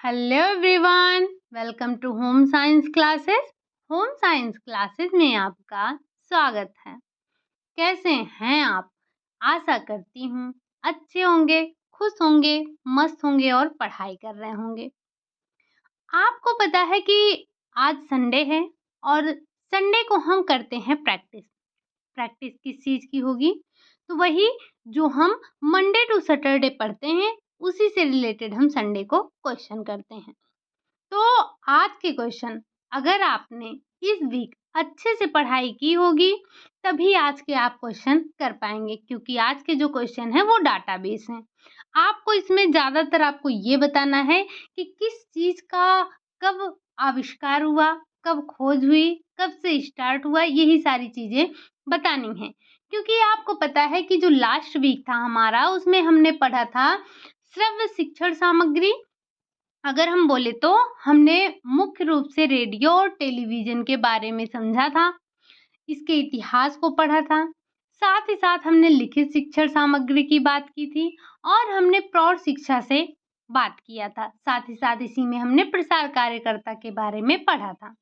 Hello everyone, welcome to home science classes. Home science classes में आपका स्वागत है। कैसे हैं आप? आशा करती हूँ अच्छे होंगे, खुश होंगे, मस्त होंगे और पढ़ाई कर रहे होंगे। आपको पता है कि आज संडे है और संडे को हम करते हैं प्रैक्टिस। प्रैक्टिस किस चीज़ की होगी? तो वही जो हम मंडे टू सैटरडे पढ़ते हैं, उसी से रिलेटेड हम संडे को क्वेश्चन करते हैं। तो आज के क्वेश्चन, अगर आपने इस वीक अच्छे से पढ़ाई की होगी तभी आज के आप क्वेश्चन कर पाएंगे, क्योंकि आज के जो क्वेश्चन है वो डाटाबेस हैं। आपको इसमें ज़्यादातर आपको ये बताना है कि किस चीज़ का कब आविष्कार हुआ, कब खोज हुई, कब से स्टार्ट हुआ, यही सारी चीज़ें बतानी हैं। क्योंकि आपको पता है कि जो लास्ट वीक था हमारा, उसमें हमने पढ़ा था श्रव्य शिक्षण सामग्री। अगर हम बोले तो हमने मुख्य रूप से रेडियो और टेलीविज़न के बारे में समझा था, इसके इतिहास को पढ़ा था। साथ ही साथ हमने लिखित शिक्षण सामग्री की बात की थी और हमने प्रौढ़ शिक्षा से बात किया था। साथ ही साथ इसी में हमने प्रसार कार्यकर्ता के बारे में पढ़ा था।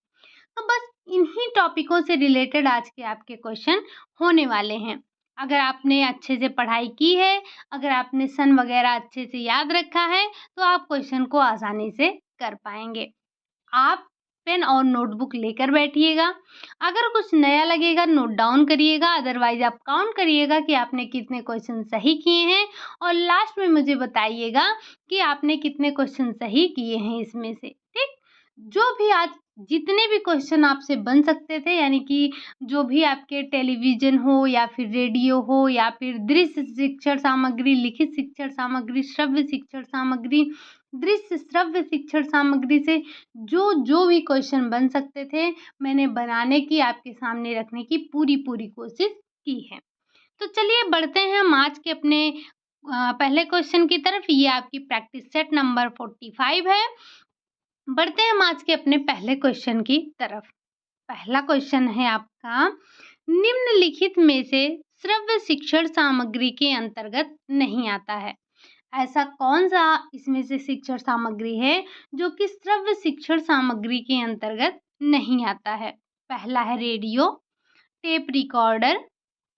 तो बस इन्हीं टॉपिकों से रिलेटेड आज के आपके क्वेश्चन होने वाले हैं। अगर आपने अच्छे से पढ़ाई की है, अगर आपने सन वगैरह अच्छे से याद रखा है, तो आप क्वेश्चन को आसानी से कर पाएँगे। आप पेन और नोटबुक लेकर बैठिएगा। अगर कुछ नया लगेगा नोट डाउन करिएगा, अदरवाइज़ आप काउंट करिएगा कि आपने कितने क्वेश्चन सही किए हैं और लास्ट में मुझे बताइएगा कि आपने कितने क्वेश्चन सही किए हैं इसमें से, ठीक? जो भी आज जितने भी क्वेश्चन आपसे बन सकते थे, यानी कि जो भी आपके टेलीविज़न हो या फिर रेडियो हो या फिर दृश्य शिक्षण सामग्री, लिखित शिक्षण सामग्री, श्रव्य शिक्षण सामग्री, दृश्य श्रव्य शिक्षण सामग्री से जो भी क्वेश्चन बन सकते थे, मैंने बनाने की, आपके सामने रखने की पूरी कोशिश की है। तो चलिए बढ़ते हैं हम आज के अपने पहले क्वेश्चन की तरफ। ये आपकी प्रैक्टिस सेट नंबर 45 है। बढ़ते हैं हम आज के अपने पहले क्वेश्चन की तरफ। पहला क्वेश्चन है आपका, निम्नलिखित में से श्रव्य शिक्षण सामग्री के अंतर्गत नहीं आता है। ऐसा कौन-सा इसमें से शिक्षण सामग्री है जो कि श्रव्य शिक्षण सामग्री के अंतर्गत नहीं आता है? पहला है radio, tape recorder,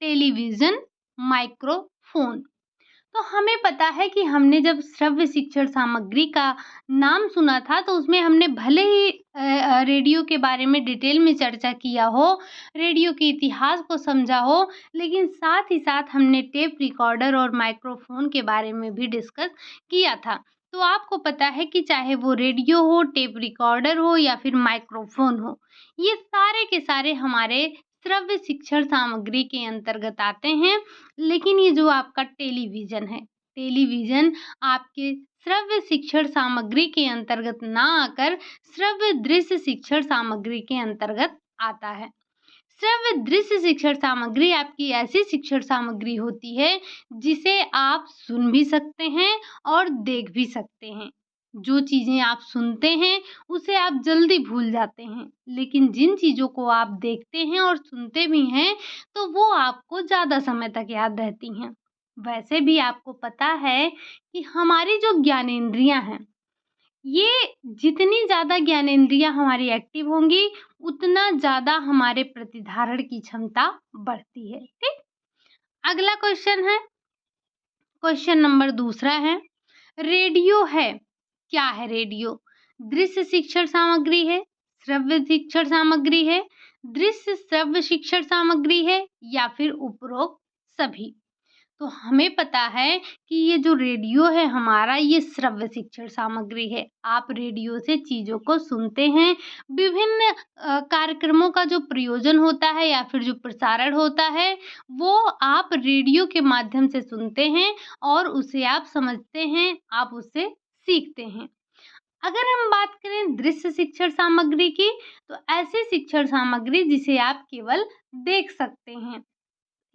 television, microphone. तो हमें पता है कि हमने जब श्रव्य शिक्षण सामग्री का नाम सुना था, तो उसमें हमने भले ही रेडियो के बारे में डिटेल में चर्चा किया हो, रेडियो के इतिहास को समझा हो, लेकिन साथ ही साथ हमने टेप रिकॉर्डर और माइक्रोफ़ोन के बारे में भी डिस्कस किया था। तो आपको पता है कि चाहे वो रेडियो हो, टेप रिकॉर्डर हो या फिर माइक्रोफ़ोन हो, ये सारे के सारे हमारे श्रव्य शिक्षण सामग्री के अंतर्गत आते हैं। लेकिन ये जो आपका टेलीविज़न है, टेलीविज़न आपके श्रव्य शिक्षण सामग्री के अंतर्गत ना आकर श्रव्य दृश्य शिक्षण सामग्री के अंतर्गत आता है। श्रव्य दृश्य शिक्षण सामग्री आपकी ऐसी शिक्षण सामग्री होती है जिसे आप सुन भी सकते हैं और देख भी सकते हैं। जो चीज़ें आप सुनते हैं उसे आप जल्दी भूल जाते हैं, लेकिन जिन चीज़ों को आप देखते हैं और सुनते भी हैं तो वो आपको ज़्यादा समय तक याद रहती हैं। वैसे भी आपको पता है कि हमारी जो ज्ञानेंद्रियाँ हैं, ये जितनी ज़्यादा ज्ञानेंद्रियाँ हमारी एक्टिव होंगी, उतना ज़्यादा हमारे प्रतिधारण की क्षमता बढ़ती है, ठीक? अगला क्वेश्चन है, क्वेश्चन नंबर दूसरा है, रेडियो है। क्या है रेडियो? दृश्य शिक्षण सामग्री है, श्रव्य शिक्षण सामग्री है, दृश्य श्रव्य शिक्षण सामग्री है या फिर उपरोक्त सभी। तो हमें पता है कि ये जो रेडियो है हमारा, ये श्रव्य शिक्षण सामग्री है। आप रेडियो से चीज़ों को सुनते हैं, विभिन्न कार्यक्रमों का जो प्रयोजन होता है या फिर जो प्रसारण होता है, वो आप रेडियो के माध्यम से सुनते हैं और उसे आप समझते हैं, आप उससे सीखते हैं। अगर हम बात करें दृश्य शिक्षण सामग्री की, तो ऐसी शिक्षण सामग्री जिसे आप केवल देख सकते हैं।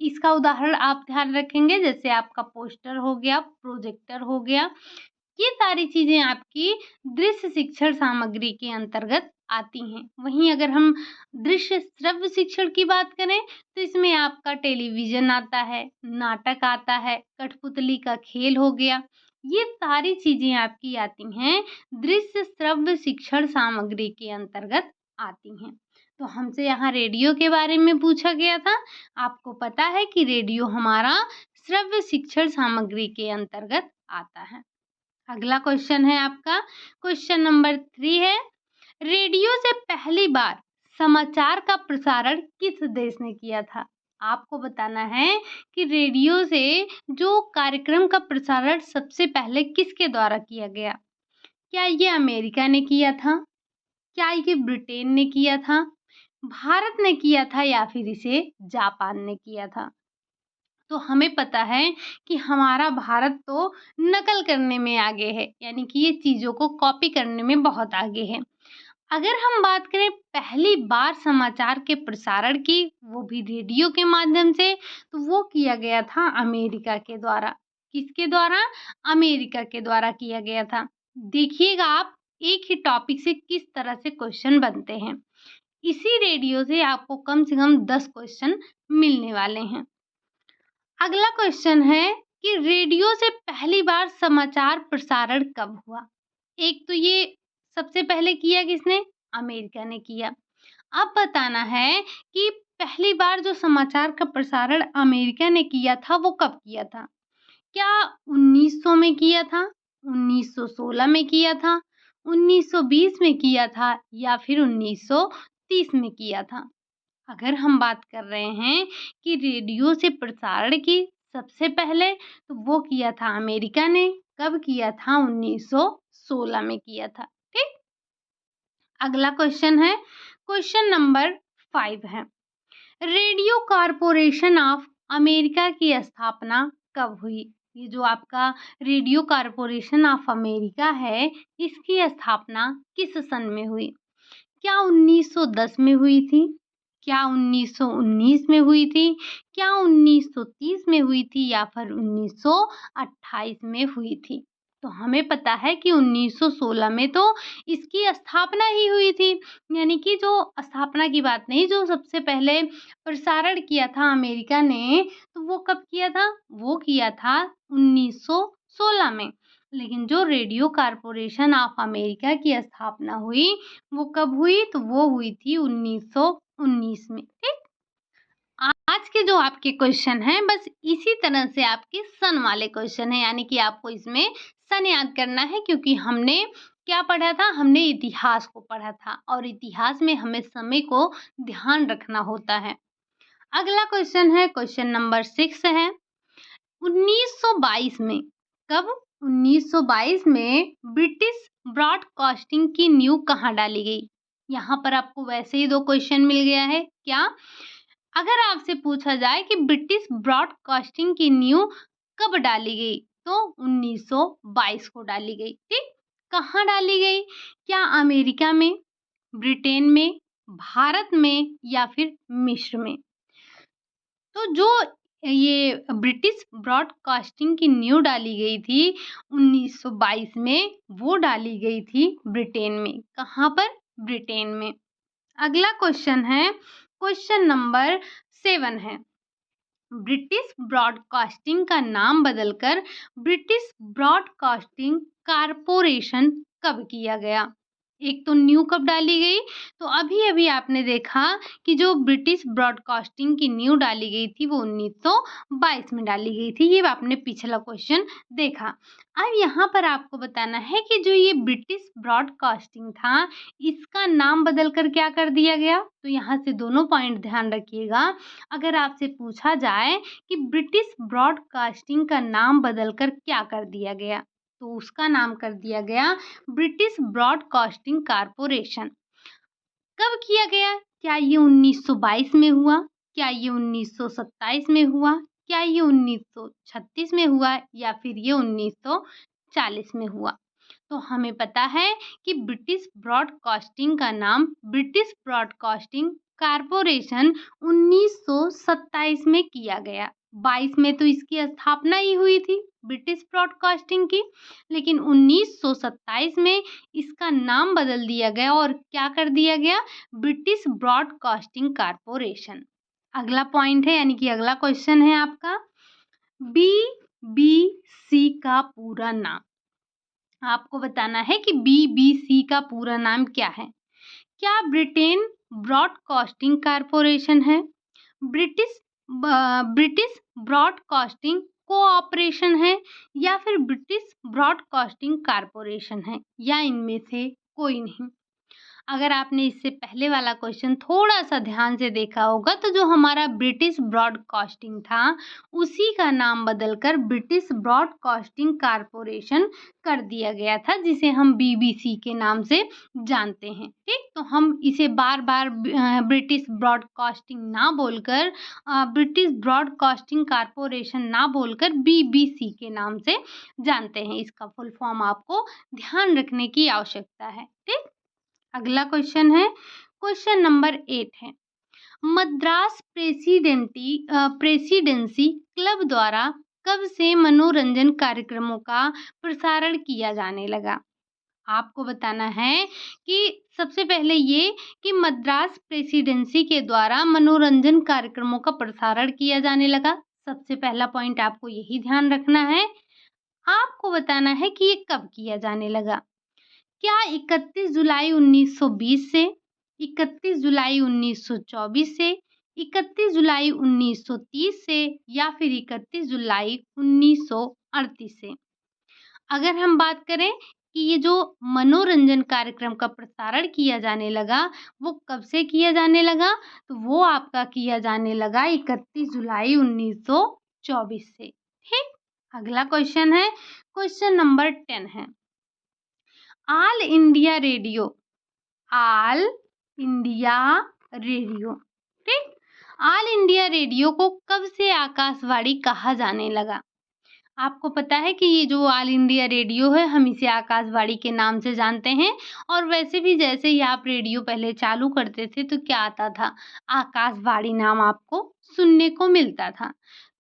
इसका उदाहरण आप ध्यान रखेंगे, जैसे आपका पोस्टर हो गया, प्रोजेक्टर हो गया, ये सारी चीज़ें आपकी दृश्य शिक्षण सामग्री के अंतर्गत आती हैं। वहीं अगर हम दृश्य श्रव्य शिक्षण की बात करें, तो इसमें आपका टेलीविज़न आता है, नाटक आता है, कठपुतली का खेल हो गया, ये सारी चीज़ें आपकी आती हैं दृश्य श्रव्य शिक्षण सामग्री के अंतर्गत आती हैं। तो हमसे यहाँ रेडियो के बारे में पूछा गया था। आपको पता है कि रेडियो हमारा श्रव्य शिक्षण सामग्री के अंतर्गत आता है। अगला क्वेश्चन है आपका, क्वेश्चन नंबर 3 है, रेडियो से पहली बार समाचार का प्रसारण किस देश ने किया था? आपको बताना है कि रेडियो से जो कार्यक्रम का प्रसारण सबसे पहले किसके द्वारा किया गया? क्या ये अमेरिका ने किया था? क्या ये ब्रिटेन ने किया था? भारत ने किया था या फिर इसे जापान ने किया था? तो हमें पता है कि हमारा भारत तो नकल करने में आगे है, यानी कि ये चीज़ों को कॉपी करने में बहुत आगे है। अगर हम बात करें पहली बार समाचार के प्रसारण की, वो भी रेडियो के माध्यम से, तो वो किया गया था अमेरिका के द्वारा। किसके द्वारा? अमेरिका के द्वारा किया गया था। देखिएगा आप एक ही टॉपिक से किस तरह से क्वेश्चन बनते हैं। इसी रेडियो से आपको कम से कम 10 क्वेश्चन मिलने वाले हैं। अगला क्वेश्चन है कि रेडियो से पहली बार समाचार प्रसारण कब हुआ? एक तो ये सबसे पहले किया किसने? अमेरिका ने किया। अब बताना है कि पहली बार जो समाचार का प्रसारण अमेरिका ने किया था वो कब किया था? क्या 1900 में किया था? 1916 में किया था? 1920 में किया था या फिर 1930 में किया था? अगर हम बात कर रहे हैं कि रेडियो से प्रसारण की सबसे पहले, तो वो किया था अमेरिका ने। कब किया था? 1916 में किया था। ठीक। अगला क्वेश्चन है, क्वेश्चन नंबर 5 है, रेडियो कॉर्पोरेशन ऑफ अमेरिका की स्थापना कब हुई? ये जो आपका रेडियो कॉर्पोरेशन ऑफ अमेरिका है, इसकी स्थापना किस सन में हुई? क्या 1910 में हुई थी? क्या 1919 में हुई थी? क्या 1930 में हुई थी या फिर 1928 में हुई थी? तो हमें पता है कि 1916 में तो इसकी स्थापना ही हुई थी। यानी कि जो स्थापना की बात नहीं, जो सबसे पहले प्रसारण किया था अमेरिका ने, तो वो कब किया था? वो किया था 1916 में। लेकिन जो रेडियो कॉर्पोरेशन ऑफ अमेरिका की स्थापना हुई, वो कब हुई? तो वो हुई थी 1919 में। ठीक। आज के जो आपके क्वेश्चन हैं, बस इसी तरह से आपके सन वाले क्वेश्चन हैं, यानी कि आपको इसमें सन याद करना है, क्योंकि हमने क्या पढ़ा था? हमने इतिहास को पढ़ा था और इतिहास में हमें समय को ध्यान रखना होता है। अगला क्वेश्चन है, क्वेश्चन नंबर 6 है, 1922 में, कब? 1922 में ब्रिटिश ब्रॉडकास्टिंग की नींव कहाँ डाली गई? यहाँ पर आपको वैसे ही 2 क्वेश्चन मिल गया है। क्या? अगर आपसे पूछा जाए कि ब्रिटिश ब्रॉडकास्टिंग की नींव कब डाली गई, तो 1922 को डाली गई। ठीक। कहाँ डाली गई? क्या अमेरिका में, ब्रिटेन में, भारत में या फिर मिस्र में? तो जो ये ब्रिटिश ब्रॉडकास्टिंग की नींव डाली गई थी 1922 में, वो डाली गई थी ब्रिटेन में। कहाँ पर? ब्रिटेन में। अगला क्वेश्चन है, क्वेश्चन नंबर 7 है, ब्रिटिश ब्रॉडकास्टिंग का नाम बदलकर ब्रिटिश ब्रॉडकास्टिंग कारपोरेशन कब किया गया? एक तो न्यू कब डाली गई, तो अभी-अभी आपने देखा कि जो ब्रिटिश ब्रॉडकास्टिंग की न्यू डाली गई थी वो 1922 में डाली गई थी। ये आपने पिछला क्वेश्चन देखा। अब यहाँ पर आपको बताना है कि जो ये ब्रिटिश ब्रॉडकास्टिंग था, इसका नाम बदल कर क्या कर दिया गया? तो यहाँ से दोनों पॉइंट ध्यान रखिएगा। अगर आपसे पूछा जाए कि ब्रिटिश ब्रॉडकास्टिंग का नाम बदलकर क्या कर दिया गया, तो उसका नाम कर दिया गया ब्रिटिश ब्रॉडकास्टिंग कारपोरेशन। कब किया गया? क्या ये 1922 में हुआ? क्या ये 1927 में हुआ? क्या ये 1936 में हुआ या फिर ये 1940 में हुआ? तो हमें पता है कि ब्रिटिश ब्रॉडकास्टिंग का नाम ब्रिटिश ब्रॉडकास्टिंग कारपोरेशन 1927 में किया गया। 22 में तो इसकी स्थापना ही हुई थी ब्रिटिश ब्रॉडकास्टिंग की, लेकिन 1927 में इसका नाम बदल दिया गया और क्या कर दिया गया? British broadcasting corporation. अगला पॉइंट है, यानी कि अगला क्वेश्चन है आपका, बी BBC का पूरा नाम? आपको बताना है कि BBC का पूरा नाम क्या है? क्या ब्रिटेन ब्रॉडकास्टिंग कॉर्पोरेशन है, ब्रिटिश ब्रॉडकास्टिंग कोऑपरेशन है, या फिर ब्रिटिश ब्रॉडकास्टिंग कॉर्पोरेशन है, या इनमें से कोई नहीं? अगर आपने इससे पहले वाला क्वेश्चन थोड़ा-सा ध्यान से देखा होगा तो जो हमारा ब्रिटिश ब्रॉडकास्टिंग था, उसी का नाम बदलकर ब्रिटिश ब्रॉडकास्टिंग कॉर्पोरेशन कर दिया गया था, जिसे हम बीबीसी के नाम से जानते हैं, ठीक? तो हम इसे बार-बार ब्रिटिश ब्रॉडकास्टिंग ना बोलकर ब्रिटिश ब्रॉडकास्टिंग कॉर्पोरेशन ना बोलकर बीबीसी के नाम से जानते हैं। इसका फुल फॉर्म आपको ध्यान रखने की आवश्यकता है, ठीक? अगला क्वेश्चन है, क्वेश्चन नंबर 8 है, मद्रास प्रेसिडेंसी क्लब द्वारा कब से मनोरंजन कार्यक्रमों का प्रसारण किया जाने लगा? आपको बताना है कि सबसे पहले ये कि मद्रास प्रेसिडेंसी के द्वारा मनोरंजन कार्यक्रमों का प्रसारण किया जाने लगा। सबसे पहला पॉइंट आपको यही ध्यान रखना है। आपको बताना है कि ये कब किया जाने लगा। क्या 31 जुलाई 1920 से, 31 जुलाई 1924 से, 31 जुलाई 1930 से, या फिर 31 जुलाई 1938 से? अगर हम बात करें कि ये जो मनोरंजन कार्यक्रम का प्रसारण किया जाने लगा, वो कब से किया जाने लगा? तो वो आपका किया जाने लगा 31 जुलाई 1924 से, ठीक? अगला क्वेश्चन है, क्वेश्चन नंबर 10 है, all India radio, all India radio, ठीक? ऑल इंडिया रेडियो को कब से आकाशवाणी कहा जाने लगा? आपको पता है कि ये जो ऑल इंडिया रेडियो है, हम इसे आकाशवाणी के नाम से जानते हैं। और वैसे भी जैसे ही आप रेडियो पहले चालू करते थे तो क्या आता था? आकाशवाणी नाम आपको सुनने को मिलता था।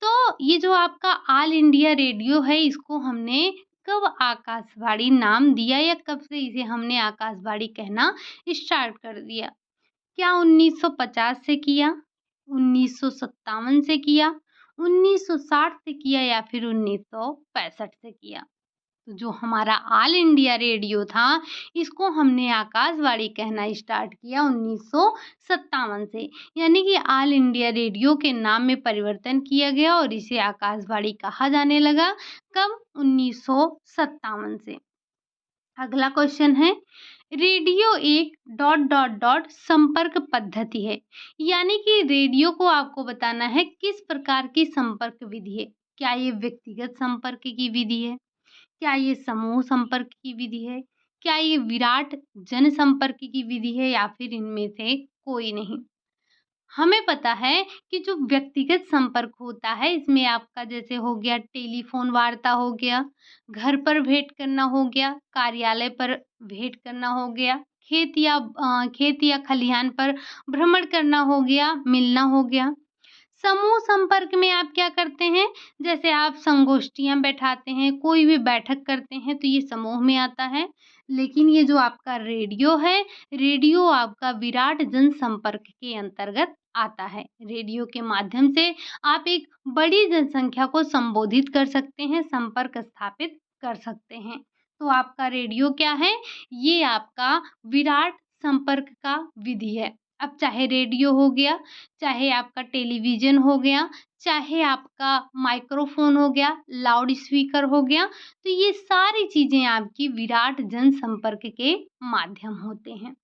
तो ये जो आपका ऑल इंडिया रेडियो है, इसको हमने कब आकाशवाणी नाम दिया, या कब से इसे हमने आकाशवाणी कहना स्टार्ट कर दिया? क्या 1950 से किया, 1957 से किया, 1960 से किया, या फिर 1965 से किया? तो जो हमारा ऑल इंडिया रेडियो था, इसको हमने आकाशवाणी कहना स्टार्ट किया 1957 से। यानी कि ऑल इंडिया रेडियो के नाम में परिवर्तन किया गया और इसे आकाशवाणी कहा जाने लगा। कब? 1957 से। अगला क्वेश्चन है, रेडियो एक संपर्क पद्धति है। यानी कि रेडियो को आपको बताना है किस प्रकार की संपर्क विधि है। क्या ये व्यक्तिगत संपर्क की विधि है? क्या ये समूह संपर्क की विधि है? क्या ये विराट जनसंपर्क की विधि है, या फिर इनमें से कोई नहीं? हमें पता है कि जो व्यक्तिगत संपर्क होता है, इसमें आपका जैसे हो गया टेलीफ़ोन वार्ता हो गया, घर पर भेंट करना हो गया, कार्यालय पर भेंट करना हो गया, खेत या खलिहान पर भ्रमण करना हो गया, मिलना हो गया। समूह संपर्क में आप क्या करते हैं? जैसे आप संगोष्ठियाँ बैठाते हैं, कोई भी बैठक करते हैं, तो ये समूह में आता है। लेकिन ये जो आपका रेडियो है, रेडियो आपका विराट जनसंपर्क के अंतर्गत आता है। रेडियो के माध्यम से आप एक बड़ी जनसंख्या को संबोधित कर सकते हैं, संपर्क स्थापित कर सकते हैं। तो आपका रेडियो क्या है? ये आपका विराट संपर्क का विधि है। अब चाहे रेडियो हो गया, चाहे आपका टेलीविज़न हो गया, चाहे आपका माइक्रोफ़ोन हो गया, लाउड स्पीकर हो गया, तो ये सारी चीज़ें आपकी विराट जनसंपर्क के माध्यम होते हैं।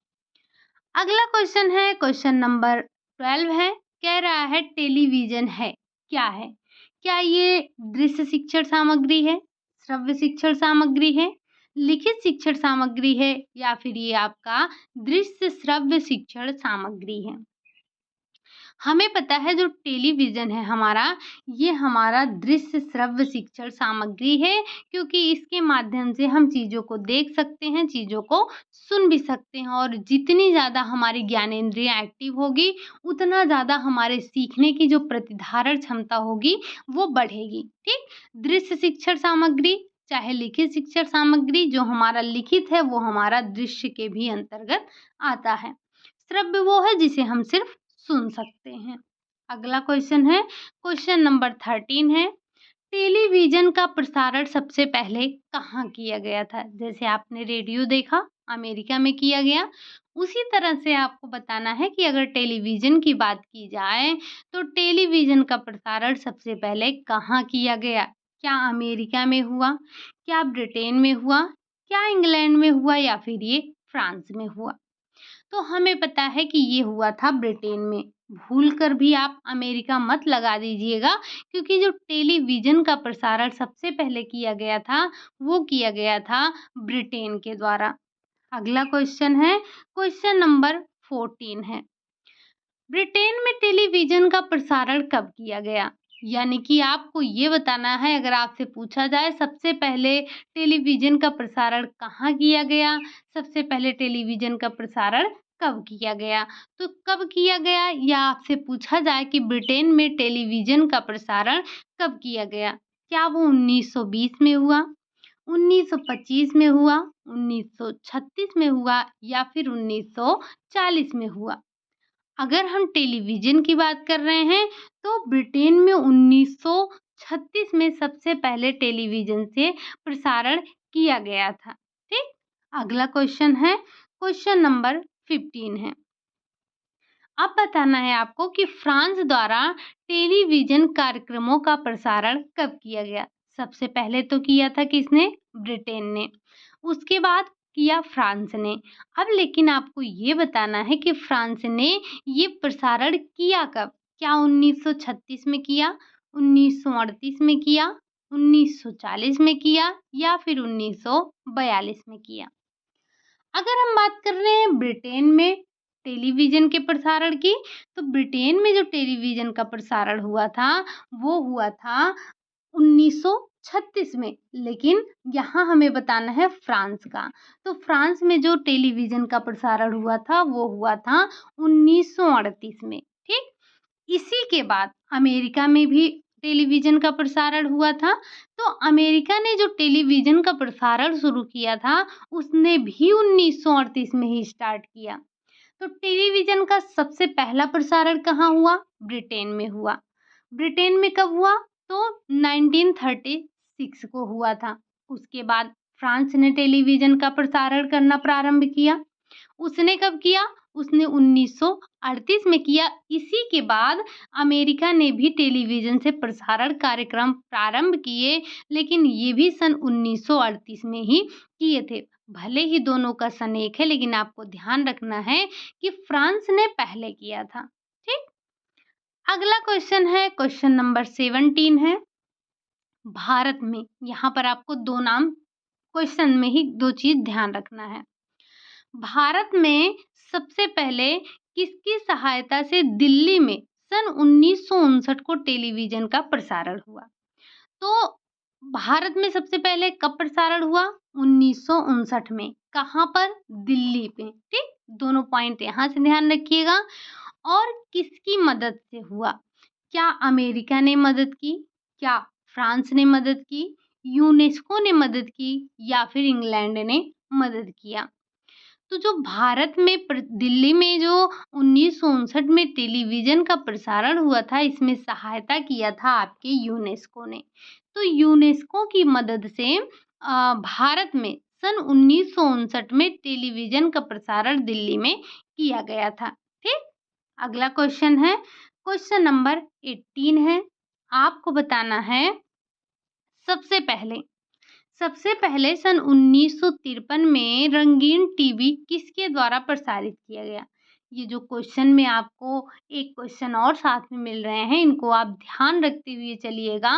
अगला क्वेश्चन है, क्वेश्चन नंबर 12 है, कह रहा है टेलीविज़न है, क्या है? क्या ये दृश्य शिक्षण सामग्री है, श्रव्य शिक्षण सामग्री है, लिखित शिक्षण सामग्री है, या फिर ये आपका दृश्य श्रव्य शिक्षण सामग्री है? हमें पता है जो टेलीविज़न है हमारा, ये हमारा दृश्य श्रव्य शिक्षण सामग्री है, क्योंकि इसके माध्यम से हम चीज़ों को देख सकते हैं, चीज़ों को सुन भी सकते हैं, और जितनी ज़्यादा हमारी ज्ञानेंद्रियाँ एक्टिव होगी, उतना ज़्यादा हमारे सीखने की जो प्रतिधारण क्षमता होगी, वो बढ़ेगी, ठीक? दृश्य शिक्षण सामग्री, चाहे लिखित शिक्षण सामग्री, जो हमारा लिखित है, वो हमारा दृश्य के भी अंतर्गत आता है। श्रव्य वो है जिसे हम सिर्फ सुन सकते हैं। अगला क्वेश्चन है, क्वेश्चन नंबर 13 है, टेलीविज़न का प्रसारण सबसे पहले कहाँ किया गया था? जैसे आपने रेडियो देखा, अमेरिका में किया गया, उसी तरह से आपको बताना है कि अगर टेलीविज़न की बात की जाए, तो टेलीविज़न का प्रसारण सबसे पहले कहाँ किया गया? क्या अमेरिका में हुआ? क्या ब्रिटेन में हुआ? क्या इंग्लैंड में हुआ या फिर ये फ्रांस में हुआ? तो हमें पता है कि ये हुआ था ब्रिटेन में। भूल कर भी आप अमेरिका मत लगा दीजिएगा, क्योंकि जो टेलीविज़न का प्रसारण सबसे पहले किया गया था, वो किया गया था ब्रिटेन के द्वारा। अगला क्वेश्चन है, क्वेश्चन नंबर 14 है। ब्रिटेन में टेलीविज़न का प्रसारण कब किया गया? यानी कि आपको ये बताना है, अगर आपसे पूछा जाए सबसे पहले टेलीविज़न का प्रसारण कहाँ किया गया? सबसे पहले टेलीविज़न का प्रसारण कब किया गया? तो कब किया गया, या आपसे पूछा जाए कि ब्रिटेन में टेलीविज़न का प्रसारण कब किया गया? क्या वो 1920 में हुआ, 1925 में हुआ, 1936 में हुआ या फिर 1940 में हुआ? अगर हम टेलीविज़न की बात कर रहे हैं, तो ब्रिटेन में 1936 में सबसे पहले टेलीविज़न से प्रसारण किया गया था। ठीक? अगला क्वेश्चन है, क्वेश्चन नंबर 15 है। अब बताना है आपको कि फ्रांस द्वारा टेलीविज़न कार्यक्रमों का प्रसारण कब किया गया? सबसे पहले तो किया था किसने? ब्रिटेन ने। उसके बाद किया फ्रांस ने। अब लेकिन आपको ये बताना है कि फ्रांस ने ये प्रसारण किया कब? क्या 1936 में किया, 1938 में किया, 1940 में किया या फिर 1942 में किया? अगर हम बात कर रहे हैं ब्रिटेन में टेलीविज़न के प्रसारण की, तो ब्रिटेन में जो टेलीविज़न का प्रसारण हुआ था, वो हुआ था 1936 में। लेकिन यहाँ हमें बताना है फ्रांस का। तो फ्रांस में जो टेलीविज़न का प्रसारण हुआ था, वो हुआ था 1938 में। ठीक? इसी के बाद अमेरिका में भी टेलीविज़न का प्रसारण हुआ था। तो अमेरिका ने जो टेलीविज़न का प्रसारण शुरू किया था, उसने भी 1938 में ही स्टार्ट किया। तो टेलीविज़न का सबसे पहला प्रसारण कहाँ हुआ? ब्रिटेन में हुआ। ब्रिटेन में कब हुआ? तो 1936 को हुआ था। उसके बाद फ्रांस ने टेलीविज़न का प्रसारण करना प्रारंभ किया। उसने कब किया? उसने 1938 में किया। इसी के बाद अमेरिका ने भी टेलीविज़न से प्रसारण कार्यक्रम प्रारंभ किए, लेकिन ये भी सन 1938 में ही किए थे। भले ही दोनों का सन एक है, लेकिन आपको ध्यान रखना है कि फ्रांस ने पहले किया था। ठीक? अगला क्वेश्चन है, क्वेश्चन नंबर 17 है। भारत में, यहाँ पर आपको 2 नाम क्वेश्चन में ही 2 चीज़ ध्यान रखना है। भारत में सबसे पहले किसकी सहायता से दिल्ली में सन 1959 को टेलीविज़न का प्रसारण हुआ? तो भारत में सबसे पहले कब प्रसारण हुआ? 1959 में। कहाँ पर? दिल्ली पे। ठीक? दोनों पॉइंट यहाँ से ध्यान रखिएगा। और किसकी मदद से हुआ? क्या अमेरिका ने मदद की? क्या फ्रांस ने मदद की? यूनेस्को ने मदद की या फिर इंग्लैंड ने मदद किया? तो जो भारत में दिल्ली में जो 1959 में टेलीविज़न का प्रसारण हुआ था, इसमें सहायता किया था आपके यूनेस्को ने। तो यूनेस्को की मदद से भारत में सन 1959 में टेलीविज़न का प्रसारण दिल्ली में किया गया था। ठीक? अगला क्वेश्चन है, क्वेश्चन नंबर 18 है। आपको बताना है सबसे पहले सन 1953 में रंगीन टीवी किसके द्वारा प्रसारित किया गया? ये जो क्वेश्चन में आपको एक क्वेश्चन और साथ में मिल रहे हैं, इनको आप ध्यान रखते हुए चलिएगा।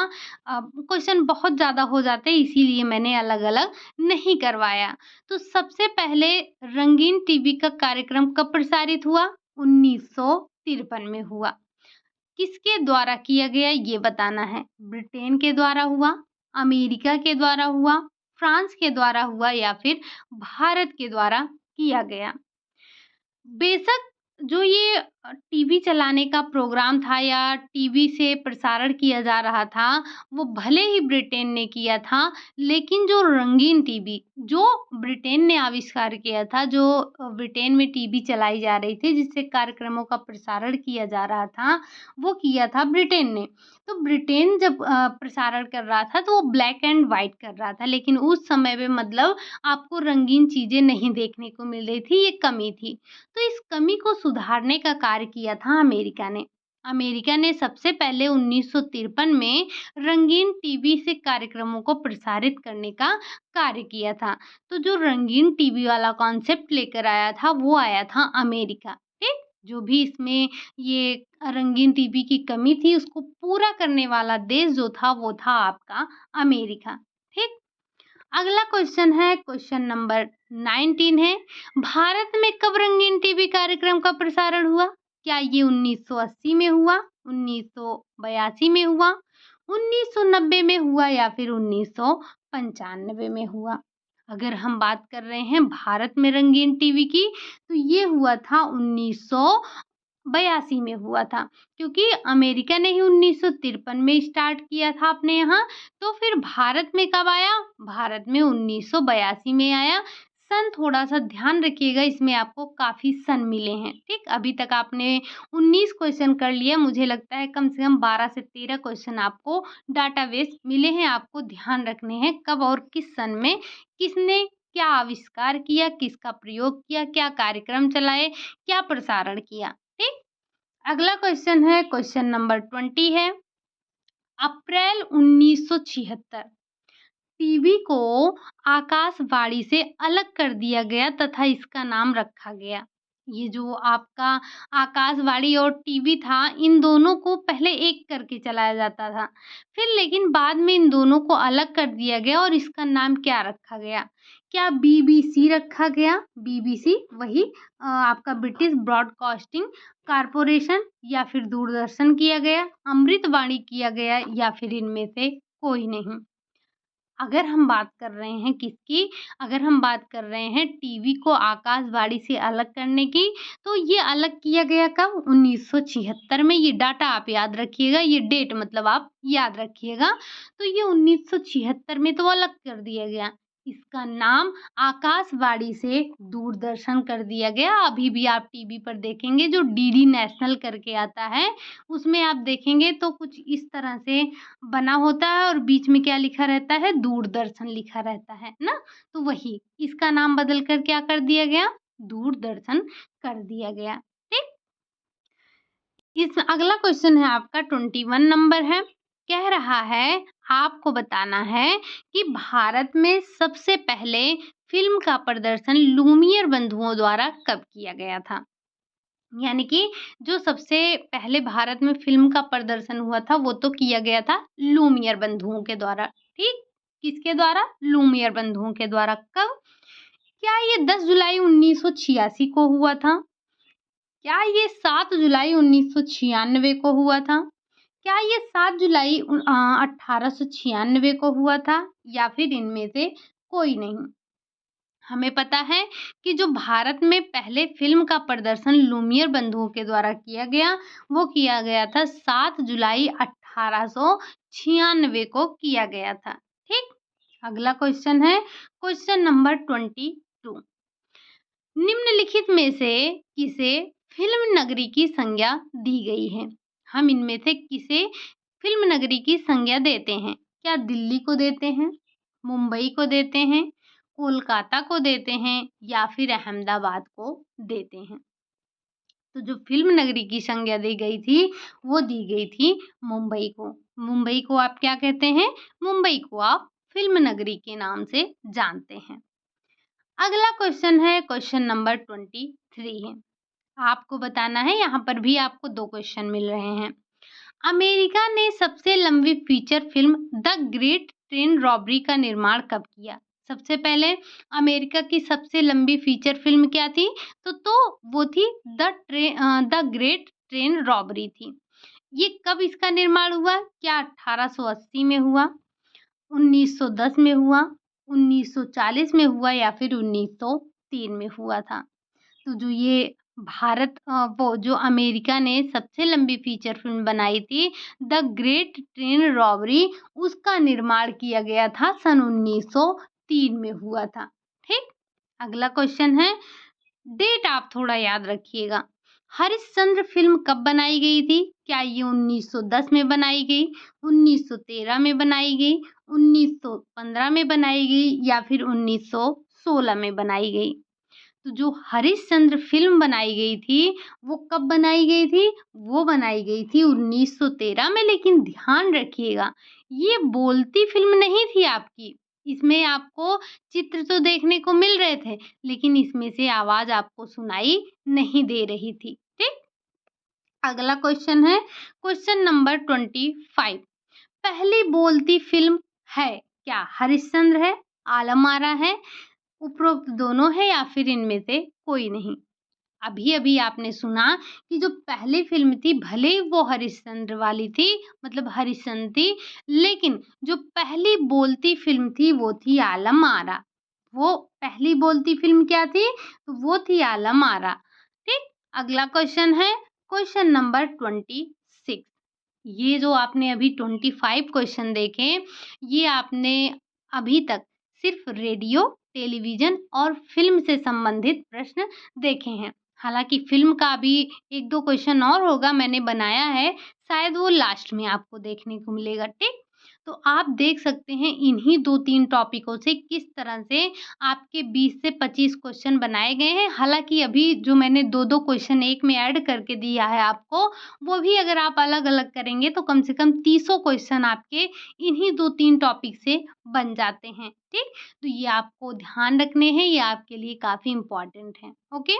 क्वेश्चन बहुत ज़्यादा हो जाते हैं, इसीलिए मैंने अलग-अलग नहीं करवाया। तो सबसे पहले रंगीन टीवी का कार्यक्रम कब प्रसारित हुआ? 1953 में हुआ। किसके द्वारा किया गया ये बताना है। ब्रिटेन के द्वारा हुआ, अमेरिका के द्वारा हुआ, फ्रांस के द्वारा हुआ या फिर भारत के द्वारा किया गया। बेशक जो ये टीवी चलाने का प्रोग्राम था या टीवी से प्रसारण किया जा रहा था, वो भले ही ब्रिटेन ने किया था, लेकिन जो रंगीन टीवी, जो ब्रिटेन ने आविष्कार किया था, जो ब्रिटेन में टीवी चलाई जा रही थी, जिससे कार्यक्रमों का प्रसारण किया जा रहा था, वो किया था ब्रिटेन ने। तो ब्रिटेन जब प्रसारण कर रहा था, तो वो ब्लैक एंड व्हाइट कर रहा था, लेकिन उस समय पे मतलब आपको रंगीन चीज़ें नहीं देखने को मिल रही थी, ये कमी थी। तो इस कमी को सुधारने का कार्य किया था अमेरिका ने। अमेरिका ने सबसे पहले 1953 में रंगीन टीवी से कार्यक्रमों को प्रसारित करने का कार्य किया था। तो जो रंगीन टीवी वाला कॉन्सेप्ट लेकर आया था, वो आया था अमेरिका, ठीक? जो भी इसमें ये रंगीन टीवी की कमी थी, उसको पूरा करने वाला देश जो था, वो था आपका अमेरिका, ठीक? अगला क्वेश्चन है, क्वेश्चन नंबर 19 है, भारत में कब रंगीन टीवी कार्यक्रम का प्रसारण हुआ? क्या ये 1980 में हुआ, 1982 में हुआ, 1990 में हुआ या फिर 1995 में हुआ? अगर हम बात कर रहे हैं भारत में रंगीन टीवी की, तो ये हुआ था 1982 में हुआ था, क्योंकि अमेरिका ने ही 1953 में स्टार्ट किया था अपने यहाँ। तो फिर भारत में कब आया? भारत में 1982 में आया। सन थोड़ा-सा ध्यान रखिएगा, इसमें आपको काफ़ी सन मिले हैं, ठीक? अभी तक आपने 19 क्वेश्चन कर लिया, मुझे लगता है कम से कम 12 से 13 क्वेश्चन आपको डाटाबेस मिले हैं, आपको ध्यान रखने हैं कब और किस सन में किसने क्या आविष्कार किया, किसका प्रयोग किया, क्या कार्यक्रम चलाए, क्या प्रसारण किया, ठीक? अगला क्वेश्चन है, क्वेश्चन नंबर 20 है, अप्रैल 1976 टीवी को आकाशवाणी से अलग कर दिया गया तथा इसका नाम रखा गया। ये जो आपका आकाशवाणी और टीवी था, इन दोनों को पहले एक करके चलाया जाता था। फिर लेकिन बाद में इन दोनों को अलग कर दिया गया और इसका नाम क्या रखा गया? क्या बीबीसी रखा गया? बीबीसी वही आपका ब्रिटिश ब्रॉडकास्टिंग कॉर्पोरेशन, या फिर दूरदर्शन किया गया, अमृतवाणी किया गया, या फिर इनमें से कोई नहीं। अगर हम बात कर रहे हैं किसकी, अगर हम बात कर रहे हैं टीवी को आकाशवाणी से अलग करने की, तो ये अलग किया गया कब? 1976 में। ये डाटा आप याद रखिएगा, ये डेट मतलब आप याद रखिएगा। तो ये 1976 में तो अलग कर दिया गया। इसका नाम आकाशवाणी से दूरदर्शन कर दिया गया। अभी भी आप टीवी पर देखेंगे जो डीडी नेशनल करके आता है, उसमें आप देखेंगे तो कुछ इस तरह से बना होता है और बीच में क्या लिखा रहता है? दूरदर्शन लिखा रहता है ना? तो वही इसका नाम बदल कर क्या कर दिया गया? दूरदर्शन कर दिया गया, ठीक? इस अगला क्वेश्चन है आपका 21 नंबर है, कह रहा है आपको बताना है कि भारत में सबसे पहले फिल्म का प्रदर्शन लूमियर बंधुओं द्वारा कब किया गया था? यानी कि जो सबसे पहले भारत में फ़िल्म का प्रदर्शन हुआ था, वो तो किया गया था लूमियर बंधुओं के द्वारा, ठीक? किसके द्वारा? लूमियर बंधुओं के द्वारा। कब? क्या ये 10 जुलाई 1986 को हुआ था? क्या ये 7 जुलाई 1996 को हुआ था? क्या ये 7 जुलाई 1896 को हुआ था? या फिर इनमें से कोई नहीं? हमें पता है कि जो भारत में पहले फ़िल्म का प्रदर्शन लूमियर बंधुओं के द्वारा किया गया, वो किया गया था 7 जुलाई 1896 को किया गया था, ठीक? अगला क्वेश्चन है, क्वेश्चन नंबर 22, निम्नलिखित में से किसे फ़िल्म नगरी की संज्ञा दी गई है? हम इनमें से किसे फ़िल्म नगरी की संज्ञा देते हैं? क्या दिल्ली को देते हैं, मुंबई को देते हैं, कोलकाता को देते हैं, या फिर अहमदाबाद को देते हैं? तो जो फ़िल्म नगरी की संज्ञा दी गई थी, वो दी गई थी मुंबई को। मुंबई को आप क्या कहते हैं? मुंबई को आप फ़िल्म नगरी के नाम से जानते हैं। अगला क्वेश्चन है, क्वेश्चन नंबर 23 है। आपको बताना है, यहाँ पर भी आपको 2 क्वेश्चन मिल रहे हैं। अमेरिका ने सबसे लंबी feature film the great train robbery का निर्माण कब किया? सबसे पहले अमेरिका की सबसे लंबी फीचर फ़िल्म क्या थी? तो वो थी द ग्रेट ट्रेन रॉबरी थी। ये कब इसका निर्माण हुआ? क्या 1880 में हुआ, 1910 में हुआ, 1940 में हुआ, या फिर 1903 में हुआ था? तो जो ये वो जो अमेरिका ने सबसे लंबी फीचर फ़िल्म बनाई थी, द ग्रेट ट्रेन रॉबरी, उसका निर्माण किया गया था सन 1903 में हुआ था। ठीक? अगला क्वेश्चन है, डेट आप थोड़ा याद रखिएगा। हरिश्चंद्र फ़िल्म कब बनाई गई थी? क्या ये 1910 में बनाई गई, 1913 में बनाई गई, 1915 में बनाई गई या फिर 1916 में बनाई गई? तो जो हरिश्चंद्र फ़िल्म बनाई गई थी, वो कब बनाई गई थी? वो बनाई गई थी 1913 में, लेकिन ध्यान रखिएगा, ये बोलती फ़िल्म नहीं थी आपकी। इसमें आपको चित्र तो देखने को मिल रहे थे, लेकिन इसमें से आवाज़ आपको सुनाई नहीं दे रही थी। ठीक? अगला क्वेश्चन है, क्वेश्चन नंबर 25। पहली बोलती फ़िल्म है क्या? हरिश्चंद्र है, आलम आरा है, उपरोक्त दोनों है या फिर इनमें से कोई नहीं? अभी-अभी आपने सुना कि जो पहली फ़िल्म थी, भले ही वो हरिश्चंद्र वाली थी, मतलब हरिश्चंद्र थी, लेकिन जो पहली बोलती फ़िल्म थी वो थी आलम आरा। वो पहली बोलती फ़िल्म क्या थी? तो वो थी आलम आरा। ठीक? अगला क्वेश्चन है, क्वेश्चन नंबर 26। ये जो आपने अभी 25 क्वेश्चन देखे, ये आपने अभी तक सिर्फ़ रेडियो, टेलीविज़न और फ़िल्म से संबंधित प्रश्न देखे हैं। हालाँकि फ़िल्म का भी 1-2 क्वेश्चन और होगा, मैंने बनाया है, शायद वो लास्ट में आपको देखने को मिलेगा, ठीक? तो आप देख सकते हैं इन्हीं 2-3 टॉपिकों से किस तरह से आपके 20 से 25 क्वेश्चन बनाए गए हैं। हालाँकि अभी जो मैंने 2-2 क्वेश्चन एक में ऐड करके दिया है आपको, वो भी अगर आप अलग-अलग करेंगे तो कम से कम 30 क्वेश्चन आपके इन्हीं 2-3 टॉपिक से बन जाते हैं, ठीक? तो ये आपको ध्यान रखने हैं, ये आपके लिए काफ़ी इम्पोर्टेंट हैं, ओके?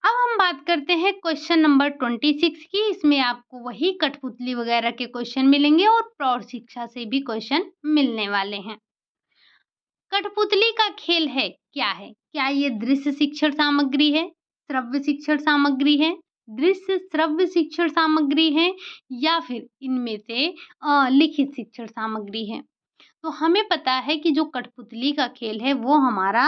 अब हम बात करते हैं क्वेश्चन नंबर 26 की। इसमें आपको वही कठपुतली वगैरह के क्वेश्चन मिलेंगे और प्रौढ़ शिक्षा से भी क्वेश्चन मिलने वाले हैं। कठपुतली का खेल है क्या है? क्या ये दृश्य शिक्षण सामग्री है, श्रव्य शिक्षण सामग्री है, दृश्य श्रव्य शिक्षण सामग्री है या फिर इनमें से लिखित शिक्षण सामग्री है? तो हमें पता है कि जो कठपुतली का खेल है वो हमारा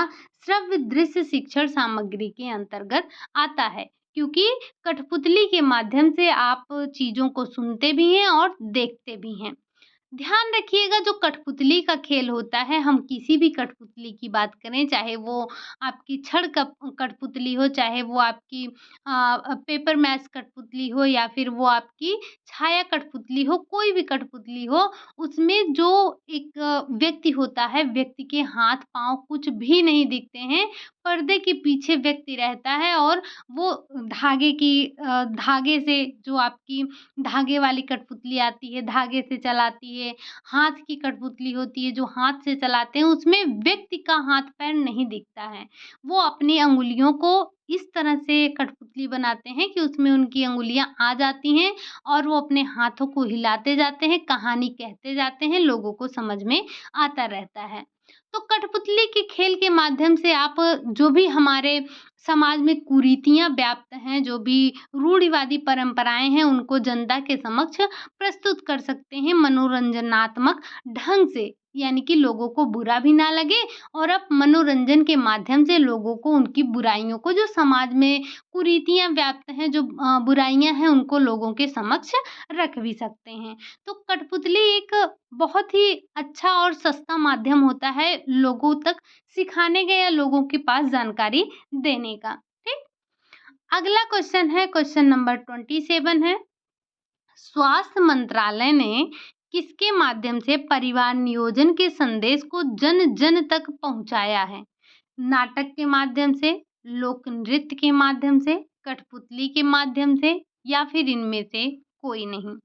श्रव्य दृश्य शिक्षण सामग्री के अंतर्गत आता है, क्योंकि कठपुतली के माध्यम से आप चीज़ों को सुनते भी हैं और देखते भी हैं। ध्यान रखिएगा, जो कठपुतली का खेल होता है, हम किसी भी कठपुतली की बात करें, चाहे वो आपकी छड़ कप कठपुतली हो, चाहे वो आपकी पेपर मैच कठपुतली हो या फिर वो आपकी छाया कठपुतली हो, कोई भी कठपुतली हो, उसमें जो एक व्यक्ति होता है, व्यक्ति के हाथ-पाँव कुछ भी नहीं दिखते हैं, पर्दे के पीछे व्यक्ति रहता है और वो धागे से, जो आपकी धागे वाली कठपुतली आती है, धागे से चलाती है, हाथ की कठपुतली होती है जो हाथ से चलाते हैं, उसमें व्यक्ति का हाथ-पैर नहीं दिखता है। वो अपनी अंगुलियों को इस तरह से कठपुतली बनाते हैं कि उसमें उनकी अंगुलियाँ आ जाती हैं और वो अपने हाथों को हिलाते जाते हैं, कहानी कहते जाते हैं, लोगों को समझ में आता रहता है। तो कठपुतली के खेल के माध्यम से आप जो भी हमारे समाज में कुरीतियाँ व्याप्त हैं, जो भी रूढ़िवादी परंपराएँ हैं, उनको जनता के समक्ष प्रस्तुत कर सकते हैं मनोरंजनात्मक ढंग से। यानी कि लोगों को बुरा भी ना लगे और आप मनोरंजन के माध्यम से लोगों को उनकी बुराइयों को, जो समाज में कुरीतियाँ व्याप्त हैं, जो बुराइयाँ हैं, उनको लोगों के समक्ष रख भी सकते हैं। तो कठपुतली एक बहुत ही अच्छा और सस्ता माध्यम होता है लोगों तक सिखाने का या लोगों के पास जानकारी देने का। ठीक? अगला क्वेश्चन है, क्वेश्चन नंबर 27 है। स्वास्थ्य मंत्रालय ने किसके माध्यम से परिवार नियोजन के संदेश को जन-जन तक पहुँचाया है? नाटक के माध्यम से, लोक नृत्य के माध्यम से, कठपुतली के माध्यम से या फिर इनमें से कोई नहीं?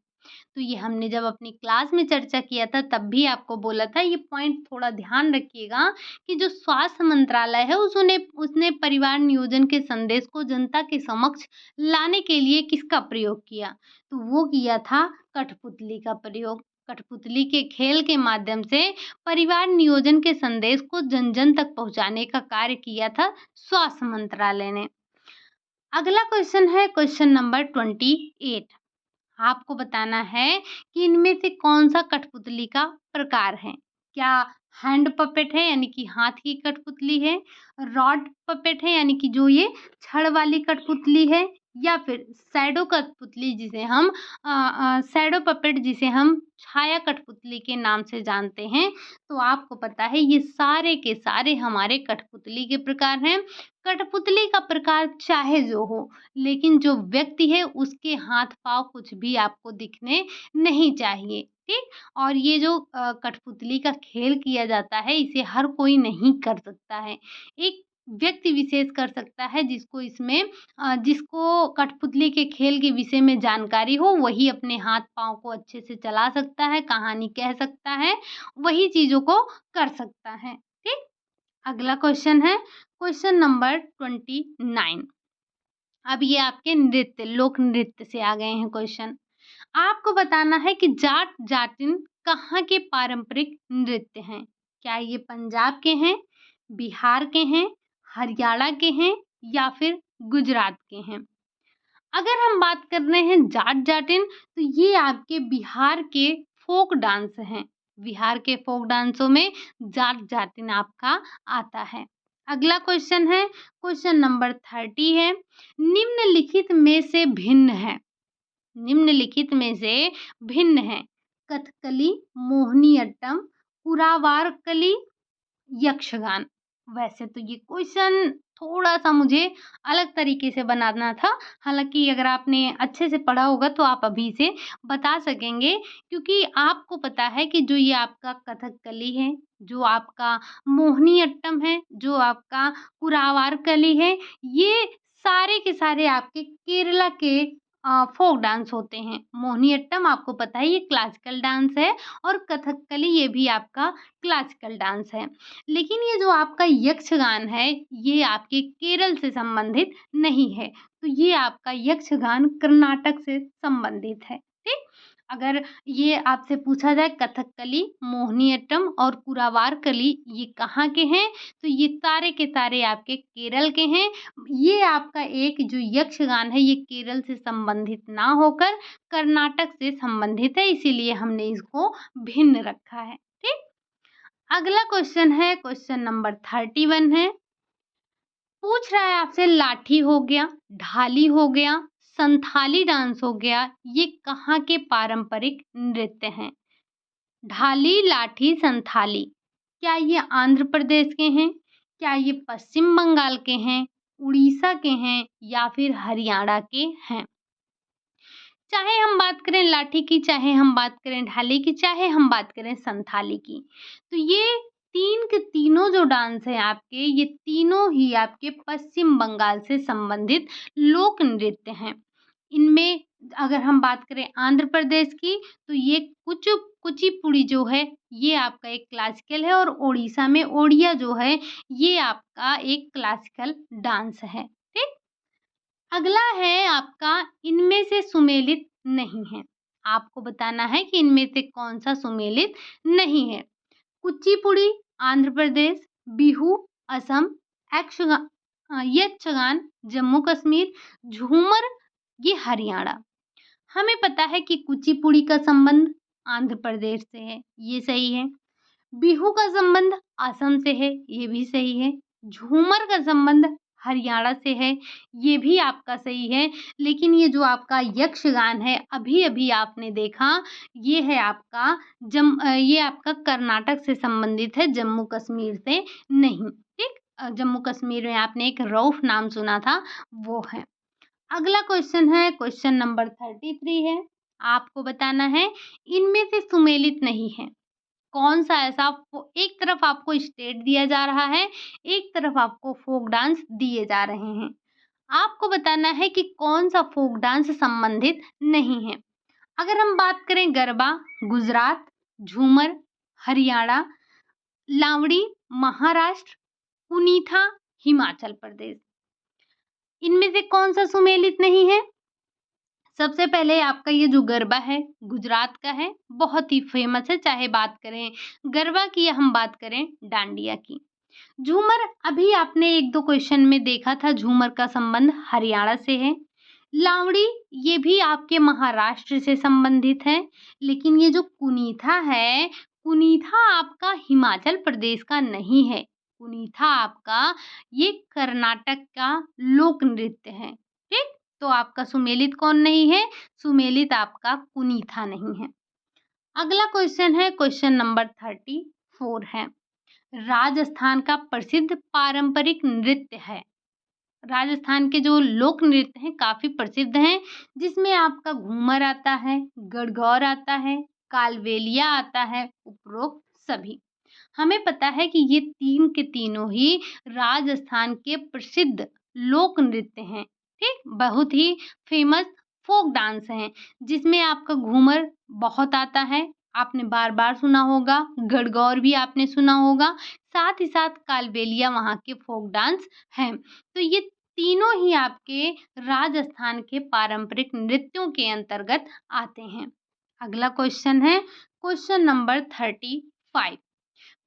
तो ये हमने जब अपनी क्लास में चर्चा किया था तब भी आपको बोला था, ये पॉइंट थोड़ा ध्यान रखिएगा कि जो स्वास्थ्य मंत्रालय है उसने उसने परिवार नियोजन के संदेश को जनता के समक्ष लाने के लिए किसका प्रयोग किया? तो वो किया था कठपुतली का प्रयोग। कठपुतली के खेल के माध्यम से परिवार नियोजन के संदेश को जन-जन तक पहुँचाने का कार्य किया था स्वास्थ्य मंत्रालय ने। अगला क्वेश्चन है क्वेश्चन नंबर 28। आपको बताना है कि इनमें से कौन-सा कठपुतली का प्रकार है? क्या हैंड पपेट है यानी कि हाथ की कठपुतली है, रॉड पपेट है यानी कि जो ये छड़ वाली कठपुतली है, या फिर शैडो कठपुतली जिसे हम शैडो पपेट जिसे हम छाया कठपुतली के नाम से जानते हैं। तो आपको पता है ये सारे के सारे हमारे कठपुतली के प्रकार हैं। कठपुतली का प्रकार चाहे जो हो, लेकिन जो व्यक्ति है उसके हाथ-पाँव कुछ भी आपको दिखने नहीं चाहिए, ठीक? और ये जो कठपुतली का खेल किया जाता है इसे हर कोई नहीं कर सकता है। एक व्यक्ति विशेष कर सकता है जिसको कठपुतली के खेल के विषय में जानकारी हो, वही अपने हाथ-पाँव को अच्छे से चला सकता है, कहानी कह सकता है, वही चीज़ों को कर सकता है, ठीक? अगला क्वेश्चन है क्वेश्चन नंबर 29। अब ये आपके नृत्य, लोक नृत्य से आ गए हैं क्वेश्चन। आपको बताना है कि जाट जाटिन कहाँ के पारंपरिक नृत्य हैं? क्या ये पंजाब के हैं, बिहार के हैं, हरियाणा के हैं या फिर गुजरात के हैं? अगर हम बात कर रहे हैं जाट जाटिन, तो ये आपके बिहार के फोक डांस हैं। बिहार के फोक डांसों में जाट जाटिन आपका आता है। अगला क्वेश्चन है क्वेश्चन नंबर 30 है, निम्नलिखित में से भिन्न है। निम्नलिखित में से भिन्न है कथकली, मोहिनीअट्टम, पुरावारकली, यक्षगान। वैसे तो ये क्वेश्चन थोड़ा-सा मुझे अलग तरीके से बनाना था, हालाँकि अगर आपने अच्छे से पढ़ा होगा तो आप अभी से बता सकेंगे, क्योंकि आपको पता है कि जो ये आपका कथकली है, जो आपका मोहिनीअट्टम है, जो आपका पुरावारकली है, ये सारे के सारे आपके केरला के फ़ोक डांस होते हैं। मोहिनीअट्टम आपको पता है ये क्लासिकल डांस है, और कथकली ये भी आपका क्लासिकल डांस है। लेकिन ये जो आपका यक्षगान है, ये आपके केरल से संबंधित नहीं है। तो ये आपका यक्षगान कर्नाटक से संबंधित है, ठीक? अगर ये आपसे पूछा जाए कथकली, मोहिनीअट्टम और पुरावारकली ये कहाँ के हैं? तो ये सारे के सारे आपके केरल के हैं। ये आपका एक जो यक्षगान है ये केरल से संबंधित ना होकर कर्नाटक से संबंधित है, इसीलिए हमने इसको भिन्न रखा है, ठीक? अगला क्वेश्चन है क्वेश्चन नंबर 31 है। पूछ रहा है आपसे लाठी हो गया, ढाली हो गया, संथाली डांस हो गया, ये कहाँ के पारंपरिक नृत्य हैं? ढाली, लाठी, संथाली, क्या ये आंध्र प्रदेश के हैं? क्या ये पश्चिम बंगाल के हैं, उड़ीसा के हैं या फिर हरियाणा के हैं? चाहे हम बात करें लाठी की, चाहे हम बात करें ढाली की, चाहे हम बात करें संथाली की, तो ये तीन के तीनों जो डांस हैं आपके, ये तीनों ही आपके पश्चिम बंगाल से संबंधित लोक नृत्य हैं। इनमें अगर हम बात करें आंध्र प्रदेश की, तो ये कुचिपुड़ी जो है ये आपका एक क्लासिकल है, और ओडिशा में ओडिया जो है ये आपका एक क्लासिकल डांस है, ठीक? अगला है आपका इनमें से सुमेलित नहीं है। आपको बताना है कि इनमें से कौन-सा सुमेलित नहीं है। कुचिपुड़ी आंध्र प्रदेश, बिहू असम, यक्षगान जम्मू कश्मीर, झूमर ये हरियाणा। हमें पता है कि कुचिपुड़ी का संबंध आंध्र प्रदेश से है, ये सही है। बिहू का संबंध असम से है, ये भी सही है। झूमर का संबंध हरियाणा से है, ये भी आपका सही है। लेकिन ये जो आपका यक्षगान है, अभी-अभी आपने देखा, ये है आपका ये आपका कर्नाटक से संबंधित है, जम्मू कश्मीर से नहीं, ठीक? जम्मू कश्मीर में आपने एक रऊफ नाम सुना था, वो है। अगला क्वेश्चन है क्वेश्चन नंबर 33 है। आपको बताना है इनमें से सुमेलित नहीं है। कौन-सा ऐसा एक तरफ आपको स्टेट दिया जा रहा है, एक तरफ आपको फ़ोक डांस दिए जा रहे हैं। आपको बताना है कि कौन-सा फ़ोक डांस संबंधित नहीं है। अगर हम बात करें गरबा, गुजरात, झूमर, हरियाणा, लावड़ी, महाराष्ट्र, कुनीथा, हिमाचल प्रदेश। इनमें से कौन-सा सुमेलित नहीं है? सबसे पहले आपका ये जो गरबा है, गुजरात का है, बहुत ही फ़ेमस है, चाहे बात करें गरबा की या हम बात करें डांडिया की। झूमर अभी आपने 1-2 क्वेश्चन में देखा था, झूमर का संबंध हरियाणा से है। लावड़ी ये भी आपके महाराष्ट्र से संबंधित है, लेकिन ये जो कुनीथा है, कुनीथा आपका हिमाचल प्रदेश का नहीं है। कुनीथा आपका ये कर्नाटक का लोक नृत्य है। ठीक? तो आपका सुमेलित कौन नहीं है? सुमेलित आपका कुनीथा नहीं है। अगला क्वेश्चन है, क्वेश्चन नंबर 34 है। राजस्थान का प्रसिद्ध पारंपरिक नृत्य है। राजस्थान के जो लोक नृत्य हैं काफ़ी प्रसिद्ध हैं, जिसमें आपका घूमर आता है, गणगौर आता है, कालबेलिया आता है, उपरोक्त सभी। हमें पता है कि ये तीन के तीनों ही राजस्थान के प्रसिद्ध लोक नृत्य हैं। ठीक? बहुत ही फेमस फोक डांस हैं, जिसमें आपका घूमर बहुत आता है, आपने बार-बार सुना होगा, गणगौर भी आपने सुना होगा, साथ ही साथ कालबेलिया वहाँ के फोक डांस हैं। तो ये तीनों ही आपके राजस्थान के पारंपरिक नृत्यों के अंतर्गत आते हैं। अगला क्वेश्चन है, क्वेश्चन नंबर 35।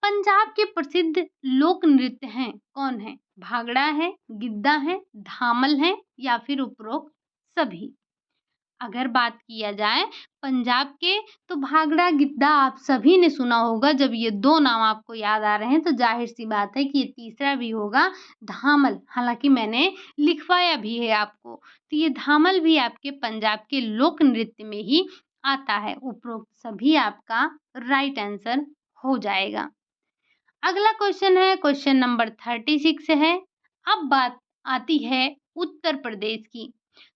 पंजाब के प्रसिद्ध लोक नृत्य हैं कौन है? भांगड़ा है, गिद्धा है, धामल है या फिर उपरोक्त सभी। अगर बात किया जाए पंजाब के, तो भांगड़ा, गिद्धा आप सभी ने सुना होगा। जब ये दो नाम आपको याद आ रहे हैं तो जाहिर सी बात है कि ये तीसरा भी होगा, धामल। हालांकि मैंने लिखवाया भी है आपको। तो ये धामल भी आपके पंजाब के लोक नृत्य में ही आता है। उपरोक्त सभी आपका राइट आंसर हो जाएगा। अगला क्वेश्चन है, क्वेश्चन नंबर 36 है। अब बात आती है उत्तर प्रदेश की।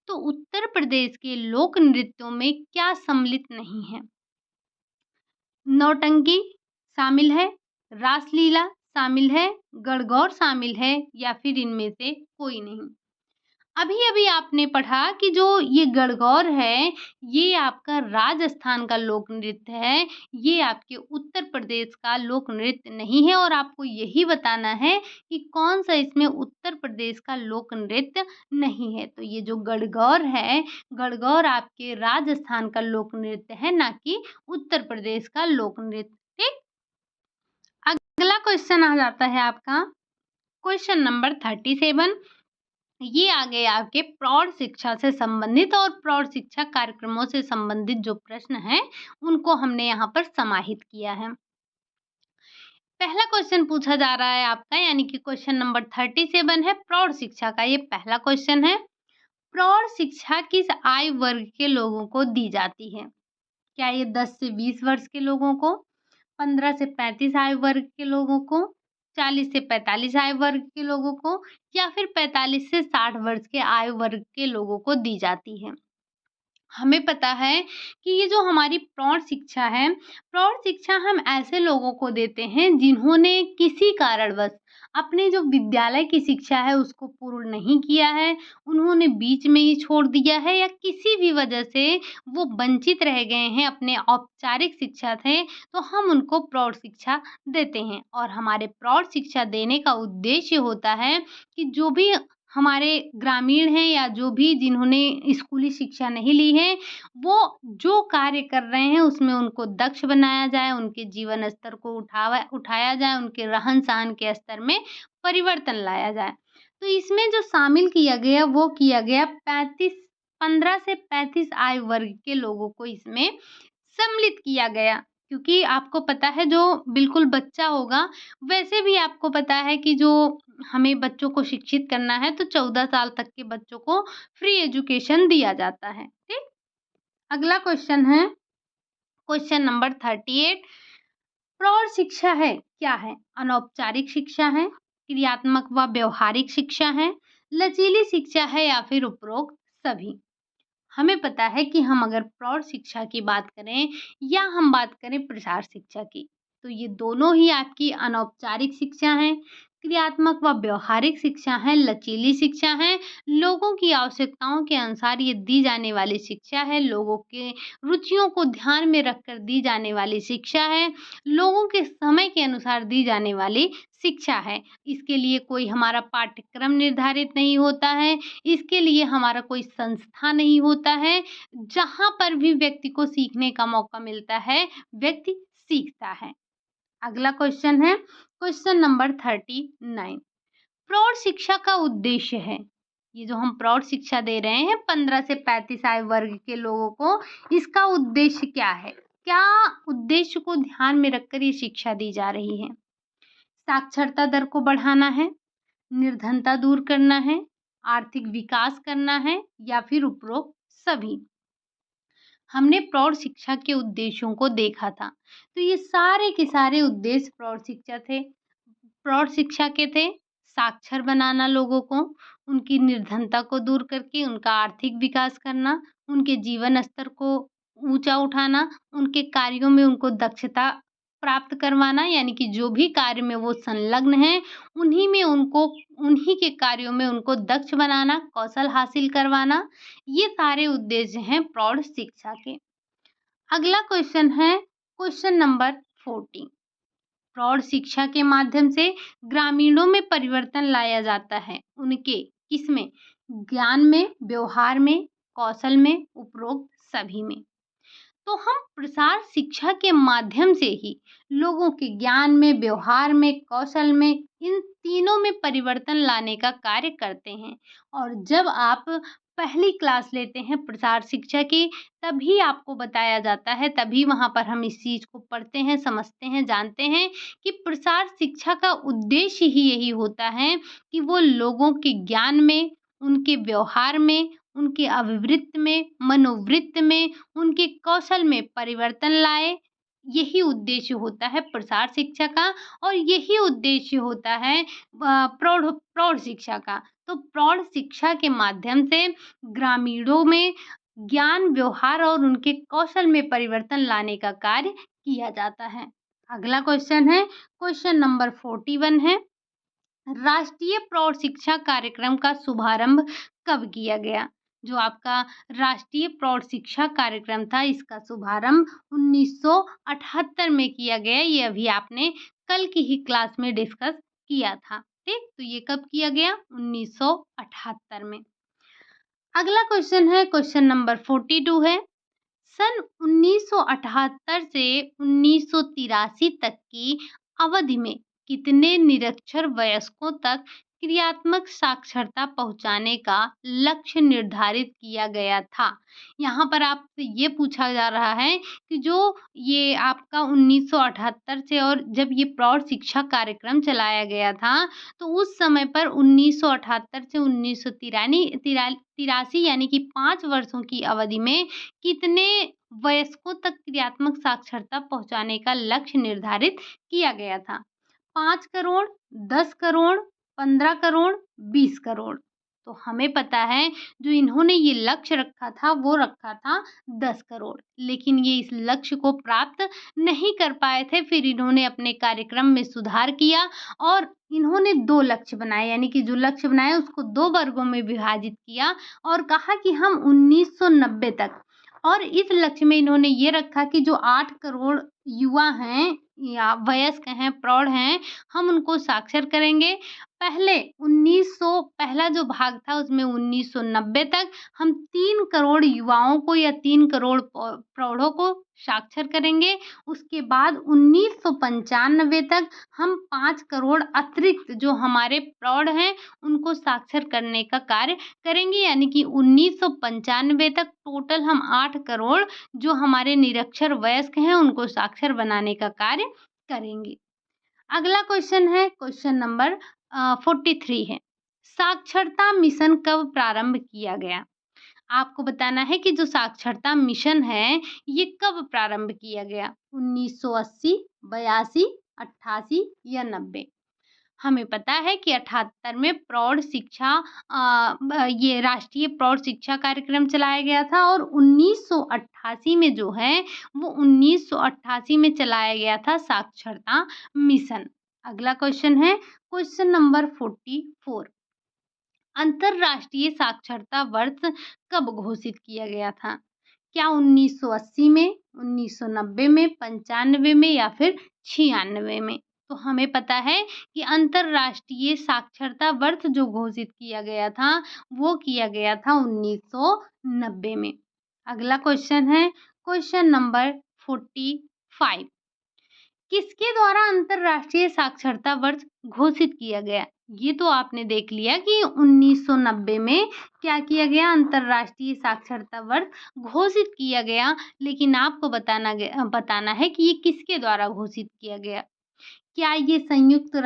तो उत्तर प्रदेश के लोक नृत्यों में क्या सम्मिलित नहीं है? नौटंकी शामिल है, रासलीला शामिल है, गणगौर शामिल है या फिर इनमें से कोई नहीं। अभी-अभी आपने पढ़ा कि जो ये गणगौर है, ये आपका राजस्थान का लोक नृत्य है, ये आपके उत्तर प्रदेश का लोक नृत्य नहीं है और आपको यही बताना है कि कौन-सा इसमें उत्तर प्रदेश का लोक नृत्य नहीं है। तो ये जो गणगौर है, गणगौर आपके राजस्थान का लोक नृत्य है, ना कि उत्तर प्रदेश का लोक नृत्य। ठीक? अगला क्वेश्चन आ जाता है आपका क्वेश्चन नंबर 37। ये आ गए आपके प्रौढ़ शिक्षा से संबंधित और प्रौढ़ शिक्षा कार्यक्रमों से संबंधित जो प्रश्न हैं, उनको हमने यहाँ पर समाहित किया है। पहला क्वेश्चन पूछा जा रहा है आपका, यानी कि क्वेश्चन नंबर 37 है प्रौढ़ शिक्षा का। ये पहला क्वेश्चन है। प्रौढ़ शिक्षा किस आयु वर्ग के लोगों को दी जाती है? क्या ये 10 से 20 वर्ष के लोगों को, 15 से 35 आयु वर्ग के लोगों को, 40 से 45 आयु वर्ग के लोगों को या फिर 45 से 60 वर्ष के आयु वर्ग के लोगों को दी जाती है? हमें पता है कि ये जो हमारी प्रौढ़ शिक्षा है, प्रौढ़ शिक्षा हम ऐसे लोगों को देते हैं जिन्होंने किसी कारणवश अपनी जो विद्यालय की शिक्षा है उसको पूर्ण नहीं किया है, उन्होंने बीच में ही छोड़ दिया है या किसी भी वजह से वो वंचित रह गए हैं अपने औपचारिक शिक्षा से, तो हम उनको प्रौढ़ शिक्षा देते हैं। और हमारे प्रौढ़ शिक्षा देने का उद्देश्य होता है कि जो भी हमारे ग्रामीण हैं या जो भी जिन्होंने स्कूली शिक्षा नहीं ली है, वो जो कार्य कर रहे हैं उसमें उनको दक्ष बनाया जाए, उनके जीवन स्तर को उठाया जाए, उनके रहन-सहन के स्तर में परिवर्तन लाया जाए। तो इसमें जो शामिल किया गया वो किया गया 15 से 35 आयु वर्ग के लोगों को इसमें सम्मिलित किया गया। क्योंकि आपको पता है जो बिल्कुल बच्चा होगा, वैसे भी आपको पता है कि जो हमें बच्चों को शिक्षित करना है तो 14 साल तक के बच्चों को फ्री एजुकेशन दिया जाता है। ठीक? अगला क्वेश्चन है, क्वेश्चन नंबर 38। प्रौढ़ शिक्षा है क्या है? अनौपचारिक शिक्षा है, क्रियात्मक व व्यवहारिक शिक्षा है, लचीली शिक्षा है या फिर उपरोक्त सभी। हमें पता है कि हम अगर प्रौढ़ शिक्षा की बात करें या हम बात करें प्रसार शिक्षा की, तो ये दोनों ही आपकी अनौपचारिक शिक्षा हैं, क्रियात्मक व व्यवहारिक शिक्षा है, लचीली शिक्षा है, लोगों की आवश्यकताओं के अनुसार ये दी जाने वाली शिक्षा है, लोगों के रुचियों को ध्यान में रखकर दी जाने वाली शिक्षा है, लोगों के समय के अनुसार दी जाने वाली शिक्षा है। इसके लिए कोई हमारा पाठ्यक्रम निर्धारित नहीं होता है, इसके लिए हमारा कोई संस्था नहीं होता है। जहाँ पर भी व्यक्ति को सीखने का मौका मिलता है, व्यक्ति सीखता है। अगला क्वेश्चन है, क्वेश्चन नंबर 39। प्रौढ़ शिक्षा का उद्देश्य है, ये जो हम प्रौढ़ शिक्षा दे रहे हैं 15 से 35 आयु वर्ग के लोगों को, इसका उद्देश्य क्या है? क्या उद्देश्य को ध्यान में रखकर ये शिक्षा दी जा रही है? साक्षरता दर को बढ़ाना है, निर्धनता दूर करना है, आर्थिक विकास करना है या फिर उपरोक्त सभी। हमने प्रौढ़ शिक्षा के उद्देश्यों को देखा था। तो ये सारे के सारे उद्देश्य प्रौढ़ शिक्षा के थे। साक्षर बनाना लोगों को, उनकी निर्धनता को दूर करके उनका आर्थिक विकास करना, उनके जीवन स्तर को ऊँचा उठाना, उनके कार्यों में उनको दक्षता प्राप्त करवाना, यानी कि जो भी कार्य में वो संलग्न हैं, उन्हीं के कार्यों में उनको दक्ष बनाना, कौशल हासिल करवाना, ये सारे उद्देश्य हैं प्रौढ़ शिक्षा के। अगला क्वेश्चन है क्वेश्चन नंबर 14। प्रौढ़ शिक्षा के माध्यम से ग्रामीणों में परिवर्तन लाया जाता है। उनके किसमें? ज्ञान में, व्यवहार में, कौशल में, उपरोक्त सभी में। तो हम प्रसार शिक्षा के माध्यम से ही लोगों के ज्ञान में, व्यवहार में, कौशल में, इन तीनों में परिवर्तन लाने का कार्य करते हैं। और जब आप पहली क्लास लेते हैं प्रसार शिक्षा की, तभी आपको बताया जाता है, तभी वहाँ पर हम इस चीज़ को पढ़ते हैं, समझते हैं, जानते हैं कि प्रसार शिक्षा का उद्देश्य ही यही होता है कि वो लोगों के ज्ञान में, उनके व्यवहार में, उनके अभिवृत्त में, मनोवृत्त में, उनके कौशल में परिवर्तन लाए। यही उद्देश्य होता है प्रसार शिक्षा का और यही उद्देश्य होता है प्रौढ़ प्रौढ़ शिक्षा का। तो प्रौढ़ शिक्षा के माध्यम से ग्रामीणों में ज्ञान, व्यवहार और उनके कौशल में परिवर्तन लाने का कार्य किया जाता है। अगला क्वेश्चन है क्वेश्चन नंबर 41 है, राष्ट्रीय प्रौढ़ शिक्षा कार्यक्रम का शुभारंभ कब किया गया? जो आपका राष्ट्रीय प्रौढ़ शिक्षा कार्यक्रम था, इसका शुभारंभ 1978 में किया गया। ये अभी आपने कल की ही क्लास में डिस्कस किया था। ठीक, तो ये कब किया गया? 1978 में। अगला क्वेश्चन है क्वेश्चन नंबर 42 है, सन 1978 से 1983 तक की अवधि में कितने निरक्षर वयस्कों तक क्रियात्मक साक्षरता पहुंचाने का लक्ष्य निर्धारित किया गया था? यहाँ पर आपसे ये पूछा जा रहा है कि जो ये आपका 1978 से और जब ये प्रौढ़ शिक्षा कार्यक्रम चलाया गया था, तो उस समय पर 1978 से 1983 यानी कि 5 वर्षों की अवधि में कितने वयस्कों तक क्रियात्मक साक्षरता पहुंचाने का लक्ष्य निर्धारित किया गया था? 5 करोड़, 10 करोड़, 15 करोड़, 20 करोड़। तो हमें पता है जो इन्होंने ये लक्ष्य रखा था वो रखा था 10 करोड़, लेकिन ये इस लक्ष्य को प्राप्त नहीं कर पाए थे। फिर इन्होंने अपने कार्यक्रम में सुधार किया और इन्होंने 2 लक्ष्य बनाए, यानी कि जो लक्ष्य बनाए उसको 2 वर्गों में विभाजित किया और कहा कि हम 1990 तक, और इस लक्ष्य में इन्होंने ये रखा कि जो 8 करोड़ युवा हैं या वयस्क हैं, प्रौढ़ हैं, हम उनको साक्षर करेंगे। पहला जो भाग था उसमें 1990 तक हम 3 करोड़ युवाओं को या 3 करोड़ प्रौढ़ों को साक्षर करेंगे। उसके बाद 1995 तक हम 5 करोड़ अतिरिक्त जो हमारे प्रौढ़ हैं उनको साक्षर करने का कार्य करेंगे, यानी कि 1995 तक टोटल हम 8 करोड़ जो हमारे निरक्षर वयस्क हैं उनको साक्षर बनाने का कार्य करेंगे। अगला क्वेश्चन है क्वेश्चन नंबर 43 है, साक्षरता मिशन कब प्रारंभ किया गया? आपको बताना है कि जो साक्षरता मिशन है ये कब प्रारंभ किया गया? 1980, 82, 88 या 90? हमें पता है कि 78 में प्रौढ़ शिक्षा ये राष्ट्रीय प्रौढ़ शिक्षा कार्यक्रम चलाया गया था और 1988 में जो है वो 1988 में चलाया गया था साक्षरता मिशन। अगला क्वेश्चन है क्वेश्चन नंबर 44, अंतरराष्ट्रीय साक्षरता वर्ष कब घोषित किया गया था? क्या 1980 में, 1990 में, 95 में या फिर 96 में? तो हमें पता है कि अंतरराष्ट्रीय साक्षरता वर्ष जो घोषित किया गया था वो किया गया था 1990 में। अगला क्वेश्चन है क्वेश्चन नंबर 45, किसके द्वारा अंतरराष्ट्रीय साक्षरता वर्ष घोषित किया गया? ये तो आपने देख लिया कि 1990 में क्या किया गया, अंतर्राष्ट्रीय साक्षरता वर्ष घोषित किया गया। लेकिन आपको बताना है कि ये किसके द्वारा घोषित किया गया। क्या ये संयुक्त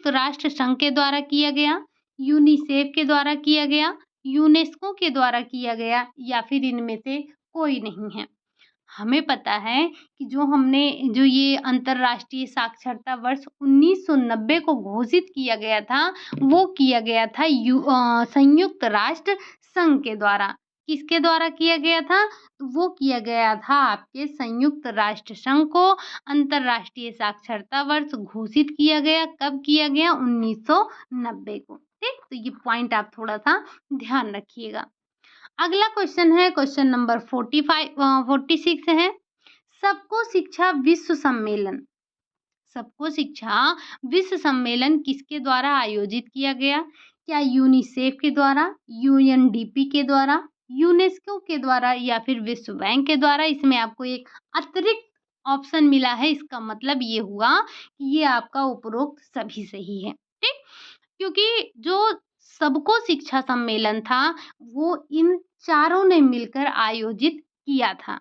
राष्ट्र संघ के द्वारा किया गया, यूनिसेफ के द्वारा किया गया, यूनेस्को के द्वारा किया गया, या फिर इनमें से कोई नहीं है। हमें पता है कि जो ये अंतर्राष्ट्रीय साक्षरता वर्ष 1990 को घोषित किया गया था, वो किया गया था संयुक्त राष्ट्र संघ के द्वारा। किसके द्वारा किया गया था? वो किया गया था आपके संयुक्त राष्ट्र संघ को अंतर्राष्ट्रीय साक्षरता वर्ष घोषित किया गया। कब किया गया? 1990 को। ठीक, तो ये पॉइंट आप थोड़ा सा ध्यान रखिएगा। अगला क्वेश्चन है, क्वेश्चन नंबर 46 है। सबको शिक्षा विश्व सम्मेलन। सबको शिक्षा विश्व सम्मेलन किसके द्वारा आयोजित किया गया? क्या यूनिसेफ के द्वारा, यूएनडीपी के द्वारा, यूनेस्को के द्वारा, या फिर विश्व बैंक के द्वारा? इसमें आपको एक अतिरिक्त ऑप्शन मिला है, इसका मतलब ये हुआ कि ये आपका उपरोक्त सभी सही है। ठीक, क्योंकि जो सबको शिक्षा सम्मेलन था वो इन चारों ने मिलकर आयोजित किया था।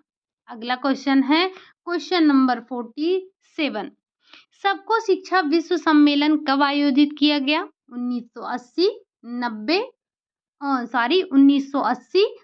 अगला क्वेश्चन है, क्वेश्चन नंबर 47। सबको शिक्षा विश्व सम्मेलन कब आयोजित किया गया? 1980, 90 सॉरी 1980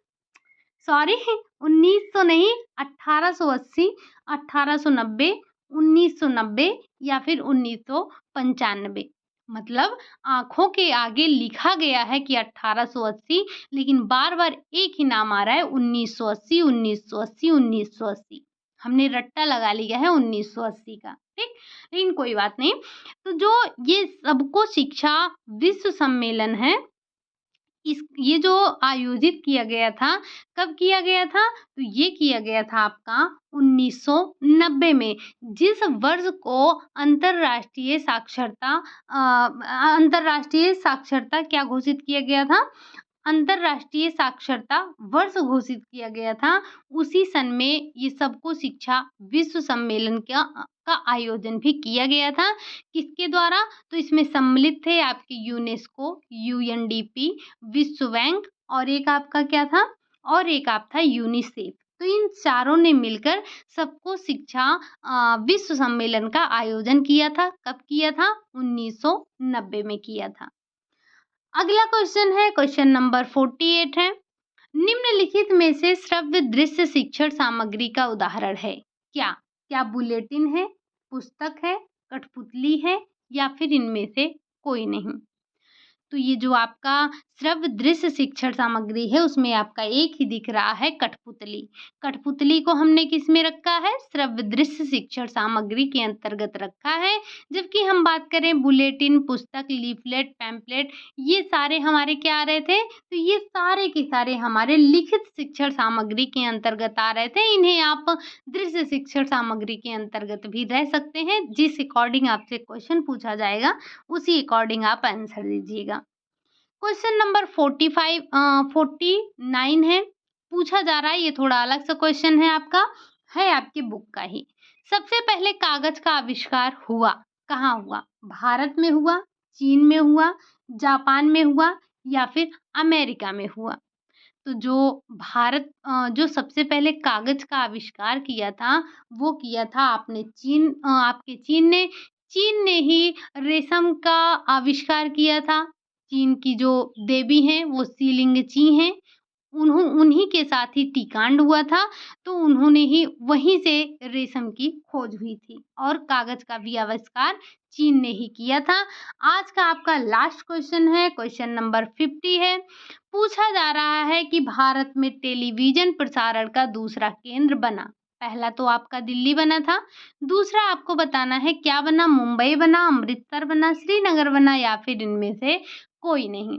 सॉरी 1900 नहीं, 1880, 1890, 1990 या फिर 1995। मतलब आँखों के आगे लिखा गया है कि 1880, लेकिन बार-बार एक ही नाम आ रहा है, 1980, 1980, 1980। हमने रट्टा लगा लिया है 1980 का। ठीक, लेकिन कोई बात नहीं। तो जो ये सबको शिक्षा विश्व सम्मेलन है, ये जो आयोजित किया गया था, कब किया गया था? तो ये किया गया था आपका 1990 में। जिस वर्ष को अंतर्राष्ट्रीय साक्षरता क्या घोषित किया गया था? अंतर्राष्ट्रीय साक्षरता वर्ष घोषित किया गया था, उसी सन में ये सबको शिक्षा विश्व सम्मेलन का आयोजन भी किया गया था। किसके द्वारा? तो इसमें सम्मिलित थे आपके यूनेस्को, यूएनडीपी, विश्व बैंक, और एक आपका क्या था? और एक आप था यूनिसेफ। तो इन चारों ने मिलकर सबको शिक्षा विश्व सम्मेलन का आयोजन किया था। कब किया था? 1990 में किया था। अगला क्वेश्चन है, क्वेश्चन नंबर 48 है। निम्नलिखित में से श्रव्य दृश्य शिक्षण सामग्री का उदाहरण है क्या? क्या बुलेटिन है, पुस्तक है, कठपुतली है, या फिर इनमें से कोई नहीं? तो ये जो आपका श्रव्य दृश्य शिक्षण सामग्री है, उसमें आपका एक ही दिख रहा है, कठपुतली। कठपुतली को हमने किस में रखा है? श्रव्य दृश्य शिक्षण सामग्री के अंतर्गत रखा है। जबकि हम बात करें बुलेटिन, पुस्तक, लीफलेट, पैम्पलेट, ये सारे हमारे क्या आ रहे थे? तो ये सारे के सारे हमारे लिखित शिक्षण सामग्री के अंतर्गत आ रहे थे। इन्हें आप दृश्य शिक्षण सामग्री के अंतर्गत भी रह सकते हैं। जिस अकॉर्डिंग आपसे क्वेश्चन पूछा जाएगा, उसी अकॉर्डिंग आप आंसर दीजिएगा। क्वेश्चन नंबर 49 है, पूछा जा रहा है, ये थोड़ा अलग सा क्वेश्चन है आपका, है आपकी बुक का ही। सबसे पहले कागज का आविष्कार हुआ, कहाँ हुआ? भारत में हुआ, चीन में हुआ, जापान में हुआ, या फिर अमेरिका में हुआ? तो जो सबसे पहले कागज का आविष्कार किया था, वो किया था आपके चीन ने ही रेशम का आविष्कार किया था। चीन की जो देवी हैं वो शीलिंगजी हैं। उन्हीं के साथ ही टीकांड हुआ था, तो उन्होंने ही वहीं से रेशम की खोज हुई थी, और कागज का भी आविष्कार चीन ने ही किया था। आज का आपका लास्ट क्वेश्चन है, क्वेश्चन नंबर 50 है। पूछा जा रहा है कि भारत में टेलीविजन प्रसारण का दूसरा केंद्र बना। पहला तो आपका दिल्ली बना था, दूसरा आपको बताना है क्या बना? मुंबई बना, अमृतसर बना, श्रीनगर बना, या फिर इनमें से कोई नहीं।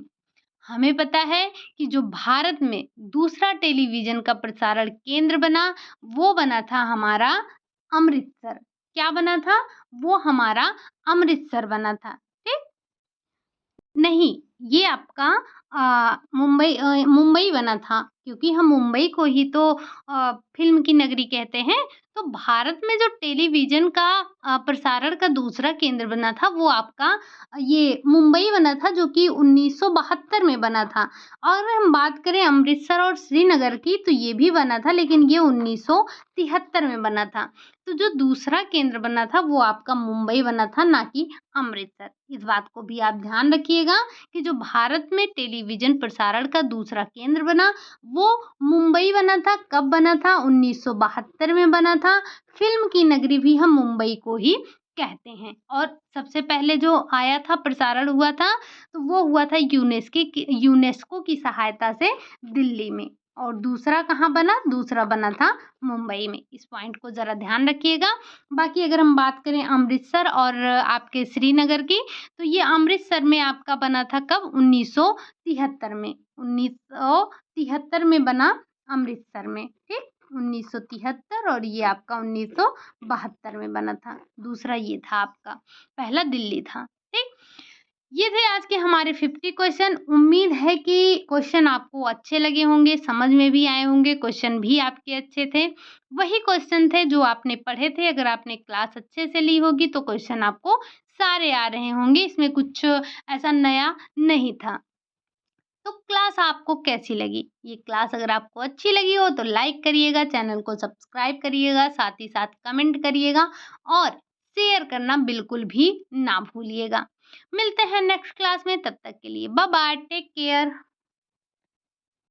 हमें पता है कि जो भारत में दूसरा टेलीविजन का प्रसारण केंद्र बना, वो बना था हमारा अमृतसर। क्या बना था? वो हमारा अमृतसर बना था। ठीक, नहीं, ये आपका मुंबई बना था, क्योंकि हम मुंबई को ही तो फ़िल्म की नगरी कहते हैं। तो भारत में जो टेलीविज़न का प्रसारण का दूसरा केंद्र बना था, वो आपका ये मुंबई बना था, जो कि 1972 में बना था। और अगर हम बात करें अमृतसर और श्रीनगर की, तो ये भी बना था, लेकिन ये 1973 में बना था। तो जो दूसरा केंद्र बना था, वो आपका मुंबई बना था, ना कि अमृतसर। इस बात को भी आप ध्यान रखिएगा कि जो भारत में टेलीविज़न प्रसारण का दूसरा केंद्र बना, वो मुंबई बना था। कब बना था? 1972 में बना था। फ़िल्म की नगरी भी हम मुंबई को ही कहते हैं। और सबसे पहले जो आया था, प्रसारण हुआ था, तो वो हुआ था यूनेस्को की सहायता से दिल्ली में। और दूसरा कहाँ बना? दूसरा बना था मुंबई में। इस पॉइंट को ज़रा ध्यान रखिएगा। बाकी अगर हम बात करें अमृतसर और आपके श्रीनगर की, तो ये अमृतसर में आपका बना था कब? 1973 में। 1973 में बना अमृतसर में, ठीक? 1973 और ये आपका 1972 में बना था। दूसरा ये था आपका, पहला दिल्ली था, ठीक? ये थे आज के हमारे 50 क्वेश्चन। उम्मीद है कि क्वेश्चन आपको अच्छे लगे होंगे, समझ में भी आए होंगे, क्वेश्चन भी आपके अच्छे थे। वही क्वेश्चन थे जो आपने पढ़े थे। अगर आपने क्लास अच्छे से ली होगी तो क्वेश्चन आपको सारे आ रहे होंगे, इसमें कुछ ऐसा नया नहीं था। तो क्लास आपको कैसी लगी? ये क्लास अगर आपको अच्छी लगी हो तो लाइक करिएगा, चैनल को सब्सक्राइब करिएगा, साथ ही साथ कमेंट करिएगा और शेयर करना बिल्कुल भी ना भूलिएगा। मिलते हैं नेक्स्ट क्लास में, तब तक के लिए बाय बाय, टेक केयर।